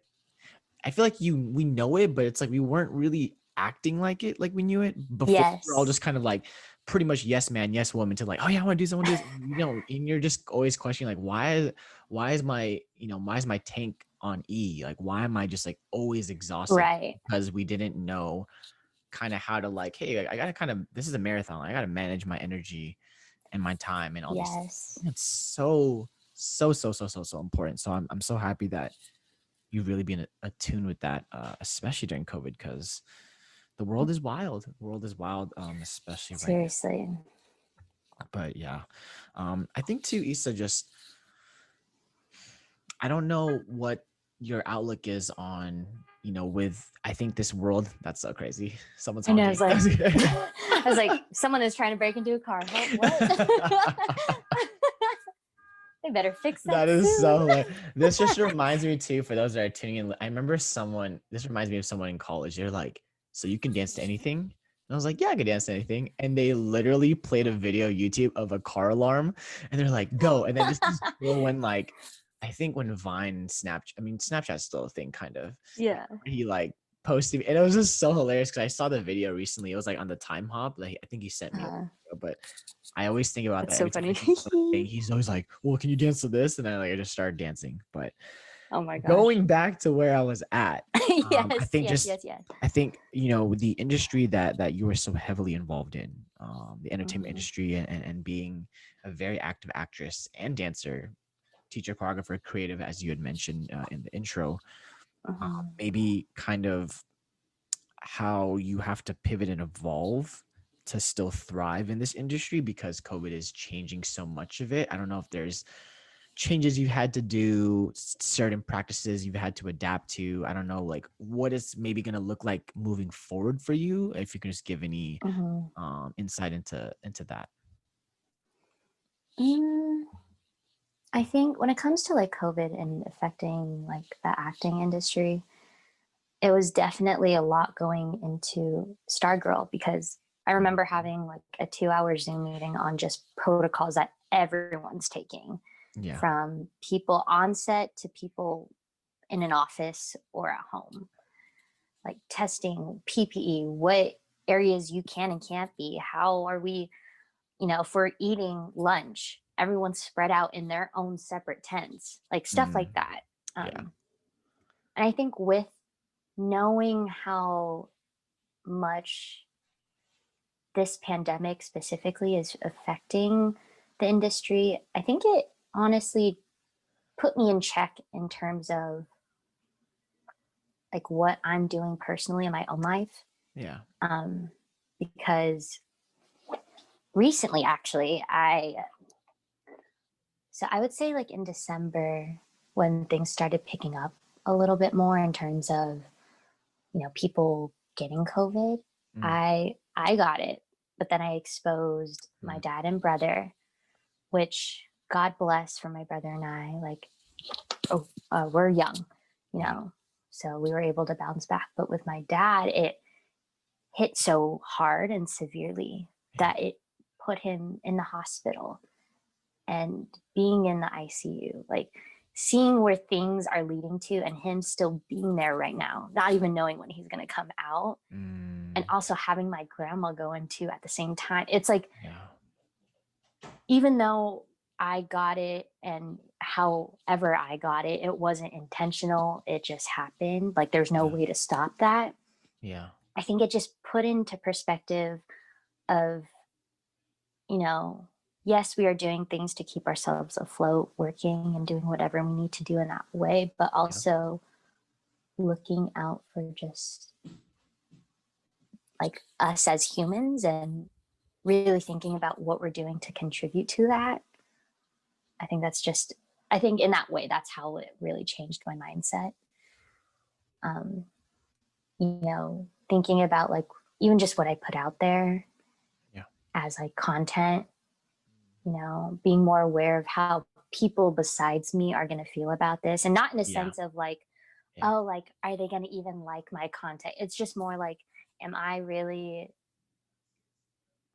we know it, but it's like we weren't really acting like it, like we knew it before.
Yes.
We're all just kind of like pretty much yes man, yes woman, to like, oh yeah, I want to do something, and you're just always questioning like, why is my tank on E? Like, why am I just like always exhausted?
Right.
Because we didn't know kind of how to like, hey, I gotta kind of, this is a marathon, I gotta manage my energy and my time and all these things. It's so important. So I'm so happy that you've really been attuned with that, especially during COVID, because the world is wild. Especially
seriously.
Right now. But yeah, I think too, Ysa, just I don't know what your outlook is on, with, I think this world, that's so crazy. Someone's honking.
I was like, someone is trying to break into a car. What? They better fix that.
That is soon. So like, this just reminds me too, for those that are tuning in, I remember this reminds me of someone in college. They're like, so you can dance to anything? And I was like, yeah, I can dance to anything. And they literally played a video on YouTube of a car alarm, and they're like, go. And then this is when like, I think when Vine, Snapchat's still a thing, kind of.
Yeah.
He like posted, and it was just so hilarious because I saw the video recently. It was like on the time hop. Like I think he sent me a video, but I always think about
That's
that.
So
every
funny.
time he's always like, well, can you dance to this? And then like I just started dancing. But
Oh my gosh.
going back to where I was at, I
Yes,
think
yes,
just
yes, yes.
I think with the industry that you were so heavily involved in, the entertainment
Mhm,
industry, and being a very active actress and dancer, teacher, choreographer, creative, as you had mentioned in the intro,
mhm,
maybe kind of how you have to pivot and evolve to still thrive in this industry because COVID is changing so much of it. I don't know if there's changes you had to do, certain practices you've had to adapt to. I don't know, like what is maybe going to look like moving forward for you. If you can just give any
mhm.
insight into that.
Mm, I think when it comes to like COVID and affecting like the acting industry, it was definitely a lot going into Stargirl because I remember having like a 2 hour Zoom meeting on just protocols that everyone's taking,
Yeah.
from people on set to people in an office or at home, like testing PPE, what areas you can and can't be, how are we, if we're eating lunch, everyone's spread out in their own separate tents, like stuff
Mm,
like that.
yeah.
And I think with knowing how much this pandemic specifically is affecting the industry, I think it honestly put me in check in terms of like what I'm doing personally in my own life.
Yeah.
Um, because recently, actually, I would say like in December when things started picking up a little bit more in terms of, people getting COVID,
Mm,
I got it, but then I exposed my
mm,
dad and brother, which God bless for my brother and I, like, we're young, you
yeah.
know, so we were able to bounce back. But with my dad, it hit so hard and severely
Yeah.
that it put him in the hospital and being in the ICU, like seeing where things are leading to and him still being there right now, not even knowing when he's going to come out. And
Mm,
also having my grandma go into at the same time. It's like,
yeah.
even though I got it and however I got it, it wasn't intentional. It just happened. Like there's no
Yeah.
way to stop that.
Yeah.
I think it just put into perspective of, you know, yes, we are doing things to keep ourselves afloat, working and doing whatever we need to do in that way, but
Yeah.
also looking out for just like us as humans and really thinking about what we're doing to contribute to that. I think that's just, I think in that way, that's how it really changed my mindset. Um, Thinking about like even just what I put out there
Yeah.
as like content, being more aware of how people besides me are going to feel about this. And not in a
Yeah.
sense of like,
Yeah.
oh, like, are they going to even like my content? It's just more like, am I really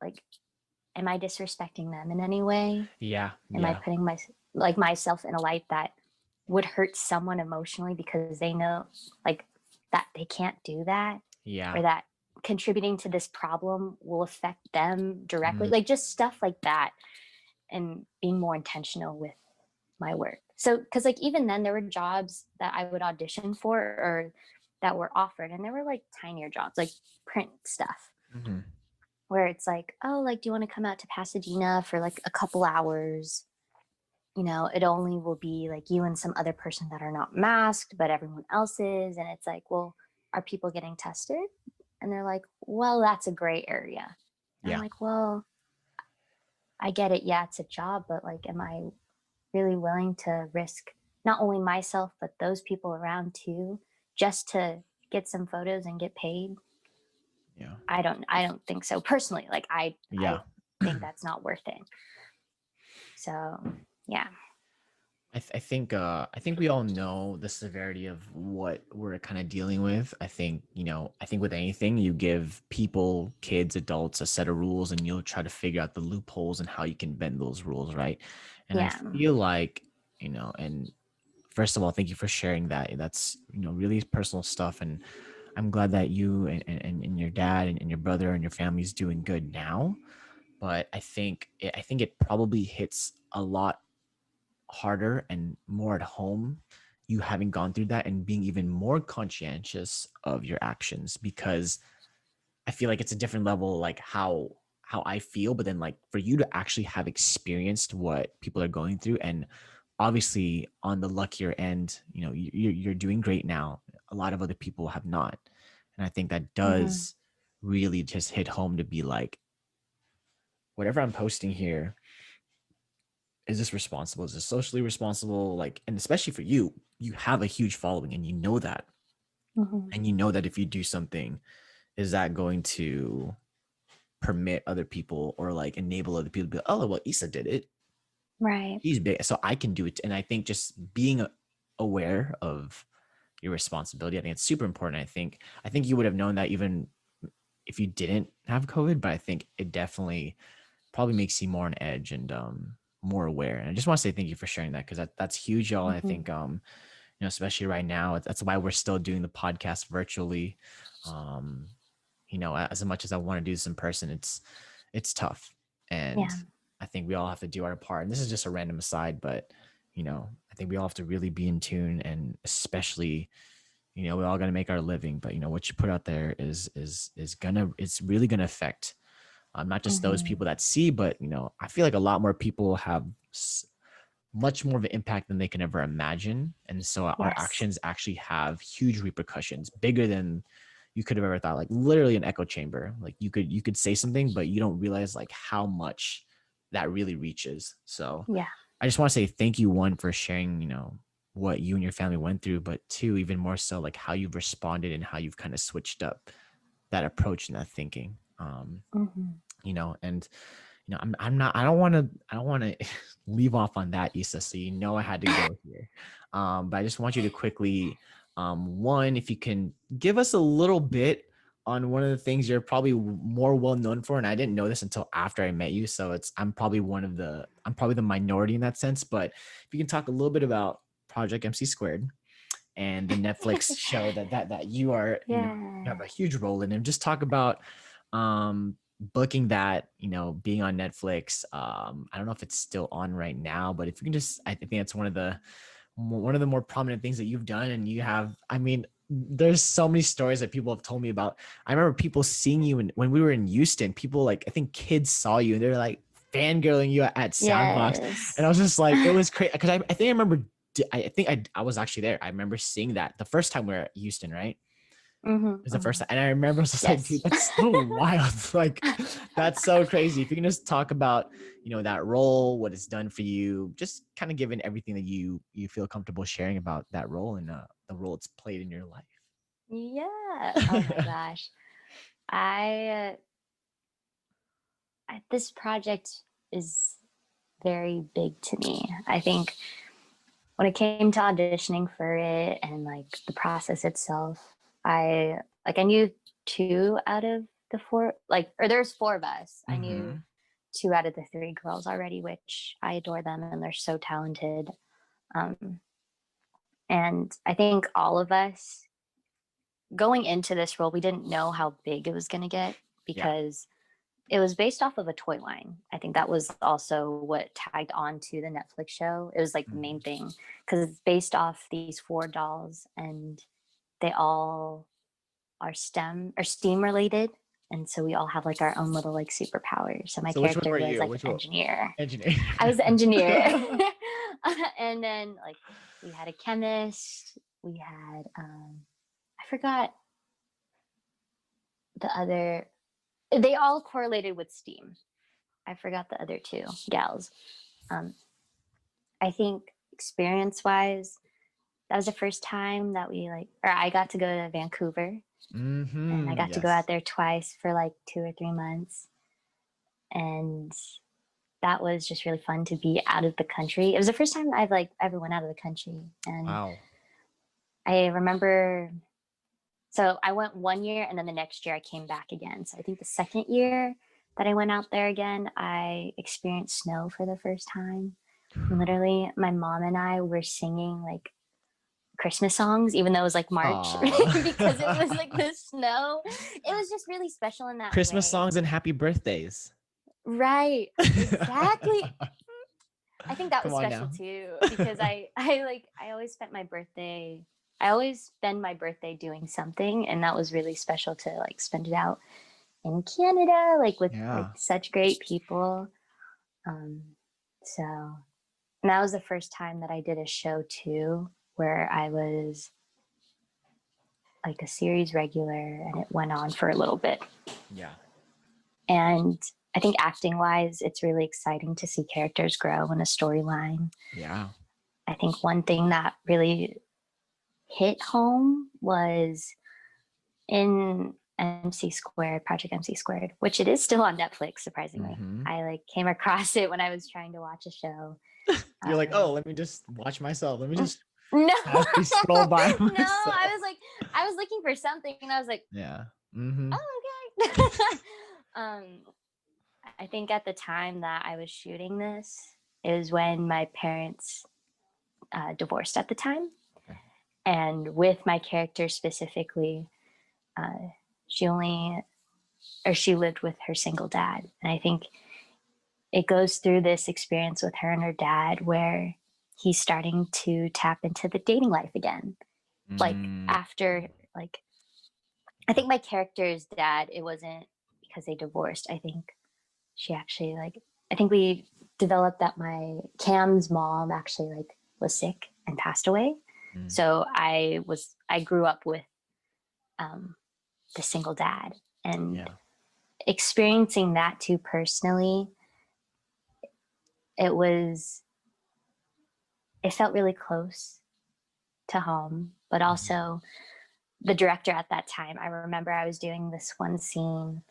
like, am I disrespecting them in any way?
Yeah.
Am I
Yeah.
putting myself in a light that would hurt someone emotionally because they know like that they can't do that,
Yeah.
or that contributing to this problem will affect them directly,
Mm,
like just stuff like that, and being more intentional with my work. So because like even then there were jobs that I would audition for or that were offered, and they were like tinier jobs, like print stuff,
mm-hmm.
where it's like, oh, like, do you want to come out to Pasadena for like a couple hours? It only will be like you and some other person that are not masked, but everyone else is. And it's like, well, are people getting tested? And they're like, well, that's a gray area. And I'm
Yeah.
like, well, I get it. Yeah, it's a job, but like, am I really willing to risk not only myself, but those people around too, just to get some photos and get paid?
Yeah.
I don't think so personally. Like I
Yeah.
think that's not worth it. So yeah.
I think we all know the severity of what we're kind of dealing with. I think with anything, you give people, kids, adults a set of rules, and you'll try to figure out the loopholes and how you can bend those rules, right? And I
Yeah.
feel like, and first of all, thank you for sharing that. That's, really personal stuff. And I'm glad that you and your dad and your brother and your family's doing good now. But I think it probably hits a lot harder and more at home you having gone through that and being even more conscientious of your actions, because I feel like it's a different level, like how I feel, but then like for you to actually have experienced what people are going through, and obviously on the luckier end, you know, you're doing great now. A lot of other people have not, and I think that
Mm-hmm.
does really just hit home to be like, whatever I'm posting here, is this responsible? Is this socially responsible? Like, and especially for you, you have a huge following, and you know that,
Mm-hmm.
and you know that if you do something, is that going to permit other people or like enable other people to be like, oh, well, Ysa did it.
Right.
She's big, so I can do it. And I think just being aware of your responsibility, I think it's super important. I think you would have known that even if you didn't have COVID, but I think it definitely probably makes you more on edge and more aware. And I just want to say thank you for sharing that, because that's huge, y'all. And I
Mm-hmm.
think you know, especially right now, that's why we're still doing the podcast virtually. um you know, as much as I want to do this in person, it's tough. And
Yeah.
I think we all have to do our part. And this is just a random aside, but you know, I think we all have to really be in tune, and especially, you know, we all got to make our living, but you know, what you put out there it's really gonna affect not just those
Mm-hmm.
people that see, but you know, I feel like a lot more people have much more of an impact than they can ever imagine. And so our
Yes.
actions actually have huge repercussions, bigger than you could have ever thought. Like literally an echo chamber. Like you could say something, but you don't realize like how much that really reaches. So
Yeah.
I just want to say thank you, one, for sharing, you know, what you and your family went through, but two, even more so, like how you've responded and how you've kind of switched up that approach and that thinking.
Mm-hmm.
You know, and you know, I'm not, I don't want to leave off on that, Ysa. So you know I had to go here. But I just want you to quickly, one, if you can give us a little bit on one of the things you're probably more well known for, and I didn't know this until after I met you. So I'm probably the minority in that sense. But if you can talk a little bit about Project MC Squared and the Netflix show that you are, you know, you have
Yeah.
a huge role in, and just talk about booking that, you know, being on Netflix. I don't know if it's still on right now, but if you can just, I think it's one of the more prominent things that you've done. And you have, I mean, there's so many stories that people have told me about. I remember people seeing you when we were in Houston, people, like, I think kids saw you and they're like fangirling you at Soundbox. And I
Yes.
was just like, it was crazy, because I think I remember, I think I was actually there. I remember seeing that the first time we were at Houston, right?
Mm-hmm.
It was the first
Mm-hmm.
time. And I remember I was just like, dude,
Yes.
that's so wild. Like, that's so crazy. If you can just talk about, you know, that role, what it's done for you, just kind of given everything that you feel comfortable sharing about that role, and the role it's played in your life.
Yeah. Oh my gosh. I, this project is very big to me. I think when it came to auditioning for it and like the process itself, I knew two out of the four, like, or there's four of us. I knew
Mm-hmm.
two out of the three girls already, which I adore them and they're so talented. Um, and I think all of us going into this role, we didn't know how big it was going to get
Yeah.
because it was based off of a toy line. I think that was also what tagged on to the Netflix show. It was like the
Mm-hmm.
main thing because it's based off these four dolls and they all are STEM or STEAM related. And so we all have like our own little like superpowers. So my
So which one
character
were
was
you?
like an
Which one?
engineer.
Engineer.
I was the engineer. And then like we had a chemist, we had I forgot the other, they all correlated with STEAM. I forgot the other two gals. Um, I think experience wise, that was the first time that we like, or I got to go to Vancouver and I
Mm-hmm.
got to go out
Yes.
there twice for like 2 or 3 months. And that was just really fun to be out of the country. It was the first time I've like ever went out of the country. And
Wow.
I remember, so I went 1 year and then the next year I came back again. So I think the second year that I went out there again, I experienced snow for the first time. And literally, my mom and I were singing like Christmas songs, even though it was like March, because it was like
Aw.
the snow. It was just really special in that
Christmas
way.
songs and happy birthdays.
Right. Exactly. I think that
Come
was
on
special
now.
too because I always spent my birthday. I always spend my birthday doing something, and that was really special to like spend it out in Canada, like with like
Yeah.
such great people. Um, so, and that was the first time that I did a show too, where I was like a series regular, and it went on for a little bit.
Yeah.
And I think acting wise, it's really exciting to see characters grow in a storyline.
Yeah.
I think one thing that really hit home was in MC Squared, Project MC Squared, which it is still on Netflix, surprisingly.
Mm-hmm.
I like came across it when I was trying to watch a show.
You're like, oh, let me just watch myself. Let me just
No,
casually scroll by
no,
myself.
I was looking for something and I was like,
Yeah. Mm-hmm.
oh, okay. I think at the time that I was shooting this is when my parents divorced at the time.
Okay.
And with my character specifically, uh, she only, or she lived with her single dad. And I think it goes through this experience with her and her dad where he's starting to tap into the dating life again. Like after, like, I think my character's dad, it wasn't because they divorced. I think she actually like, I think we developed that my Cam's mom actually like was sick and passed away. So I grew up with the single dad and experiencing that too personally. It felt really close to home, but also the director at that time, I remember I was doing this one scene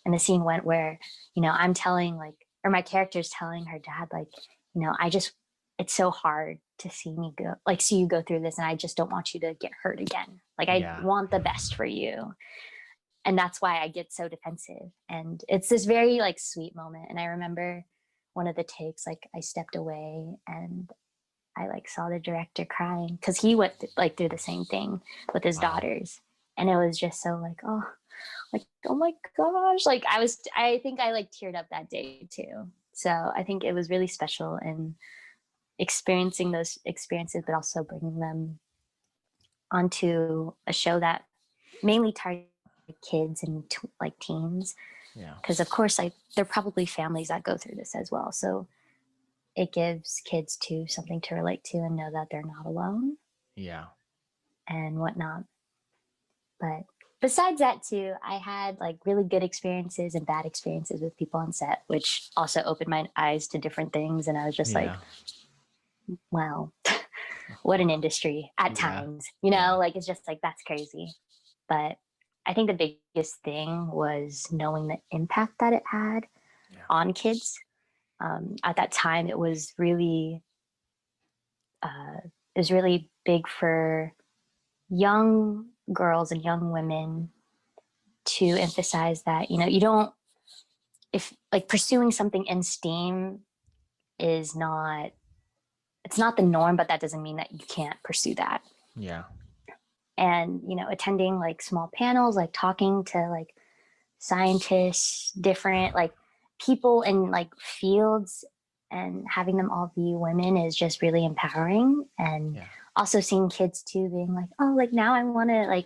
and the scene went where, you know, I'm telling like, or my character's telling her dad, like, you know, it's so hard to see you go through this. And I just don't want you to get hurt again. Like, I want the best for you. And that's why I get so defensive. And it's this very like sweet moment. And I remember one of the takes, like I stepped away and I like saw the director crying because he went like through the same thing with his daughters. And it was just so like, oh my gosh. Like I think I like teared up that day too. So I think it was really special in experiencing those experiences, but also bringing them onto a show that mainly targeted kids and like teens.
Yeah.
Because of course, like there are probably families that go through this as well. So it gives kids too something to relate to and know that they're not alone.
Yeah.
And whatnot. But besides that too, I had like really good experiences and bad experiences with people on set, which also opened my eyes to different things. And I was just like, wow, what an industry at times, you know, like it's just like, that's crazy. But I think the biggest thing was knowing the impact that it had on kids. At that time, it was really big for young girls and young women to emphasize that, you know, you don't, if like pursuing something in STEAM is not, it's not the norm, but that doesn't mean that you can't pursue that.
Yeah.
And, you know, attending like small panels, like talking to like scientists, different like people in like fields and having them all be women is just really empowering. And also seeing kids too being like, oh, like now I want to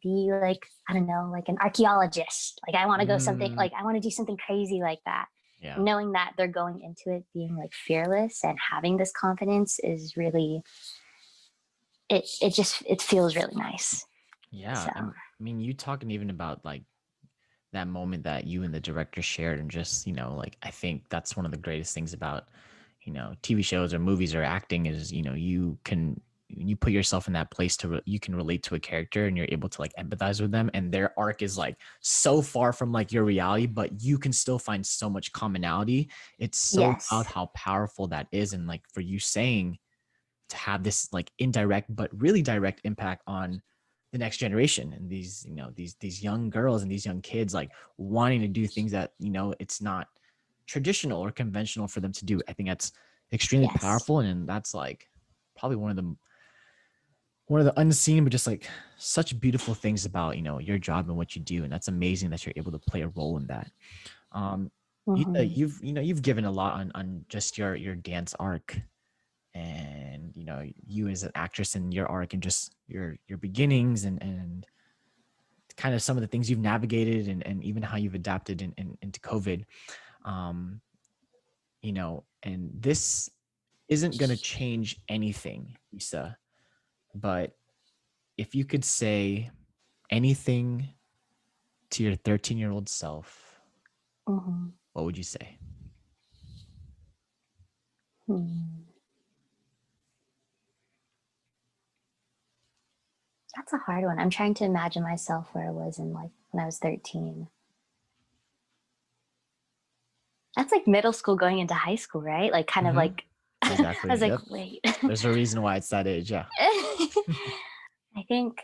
be like, I don't know, like an archaeologist. Like I want to go something, like I want to do something crazy like that. Yeah. Knowing that they're going into it being like fearless and having this confidence is really, it feels really nice.
Yeah.
So.
I mean, you talking even about like that moment that you and the director shared and just, you know, like, I think that's one of the greatest things about, you know, TV shows or movies or acting is, you know, you put yourself in that place you can relate to a character and you're able to like empathize with them and their arc is like so far from like your reality, but you can still find so much commonality. It's so about how powerful that is. And like for you saying to have this like indirect, but really direct impact on the next generation and these, you know, these young girls and these young kids like wanting to do things that, you know, it's not traditional or conventional for them to do. I think that's extremely powerful. And that's like probably one of the unseen, but just like such beautiful things about, you know, your job and what you do. And that's amazing that you're able to play a role in that.
Mhm.
you've given a lot on just your dance arc, and you as an actress and your arc and just your beginnings, and kind of some of the things you've navigated, and even how you've adapted into COVID. um and this isn't going to change anything, Ysa, but if you could say anything to your 13-year-old self,
Mhm.
what would you say?
Hmm. That's a hard one. I'm trying to imagine myself where I was in like when I was 13. That's like middle school going into high school, right? Like kind of
Mm-hmm.
like I
Exactly.
was like,
Yep.
wait.
There's a reason why it's that age. Yeah.
I think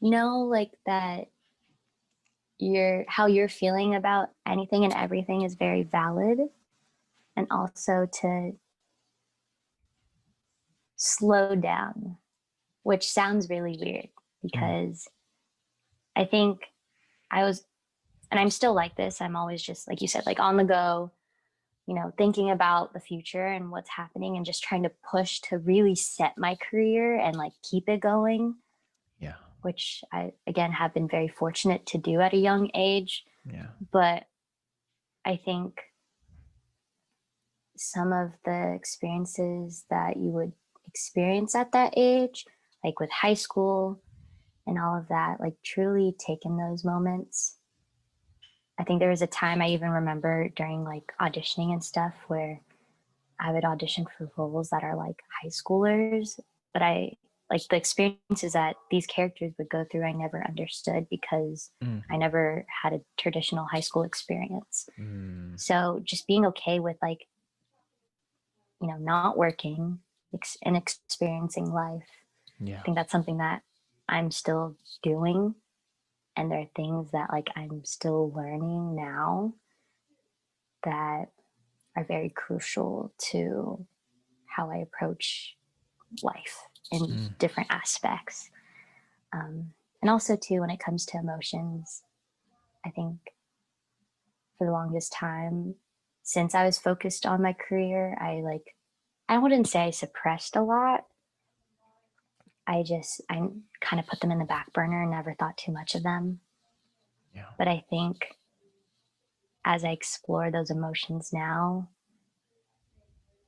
like that how you're feeling about anything and everything is very valid, and also to slow down, which sounds really weird
Mm.
because I think I was, and I'm still like this. I'm always just like you said, like on the go, thinking about the future and what's happening and just trying to push to really set my career and like keep it going,
Yeah.
which I, again, have been very fortunate to do at a young age.
Yeah.
But I think some of the experiences that you would experience at that age, like with high school and all of that, like truly taking those moments. I think there was a time I even remember during like auditioning and stuff where I would audition for roles that are like high schoolers, but I like the experiences that these characters would go through, I never understood because
Mm.
I never had a traditional high school experience.
Mm.
So just being okay with like, not working and experiencing life. I
Yeah.
think that's something that I'm still doing. And there are things that like I'm still learning now that are very crucial to how I approach life in
Mm.
different aspects. And also, too, when it comes to emotions, I think for the longest time, since I was focused on my career, I wouldn't say I suppressed a lot. I kind of put them in the back burner and never thought too much of them.
Yeah.
But I think as I explore those emotions now,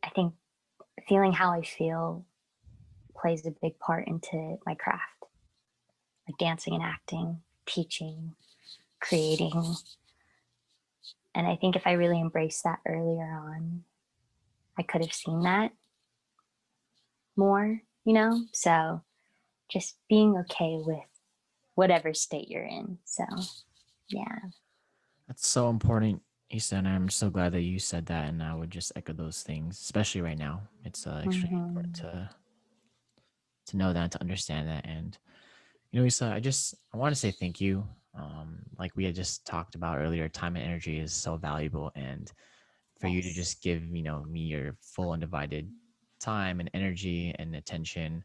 I think feeling how I feel plays a big part into my craft, like dancing and acting, teaching, creating. And I think if I really embraced that earlier on, I could have seen that more. So just being okay with whatever state you're in. So, yeah.
That's so important, Issa, and I'm so glad that you said that. And I would just echo those things, especially right now. It's extremely important
Mm-hmm.
to know that, to understand that. And Issa, I want to say thank you. Like we had just talked about earlier, time and energy is so valuable, and for you to
Yes.
just give me your full undivided time and energy and attention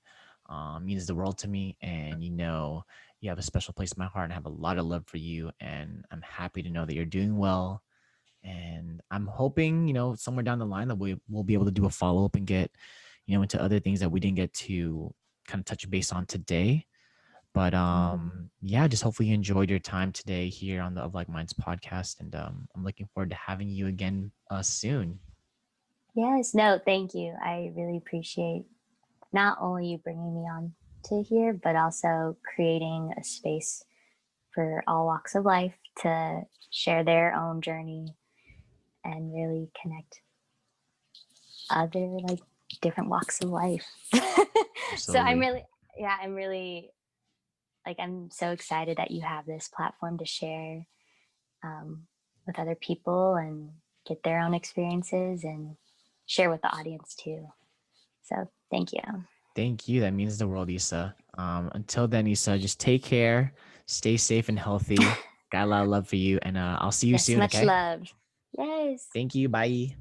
means the world to me. And you have a special place in my heart, and I have a lot of love for you, and I'm happy to know that you're doing well. And I'm hoping somewhere down the line that we'll be able to do a follow-up and get into other things that we didn't get to kind of touch base on today. But
Mm-hmm.
yeah, just hopefully you enjoyed your time today here on the Of Like Minds podcast, and I'm looking forward to having you again soon.
Yes. No, thank you. I really appreciate not only you bringing me on to here, but also creating a space for all walks of life to share their own journey and really connect other like different walks of life. So
Absolutely.
I'm really like, I'm so excited that you have this platform to share um, with other people and get their own experiences and share with the audience too. So thank you.
Thank you. That means the world, Issa. Until then, Issa, just take care, stay safe and healthy. Got a lot of love for you, and I'll see you
Yes,
soon.
much
Okay.
love. Yes.
Thank you. Bye.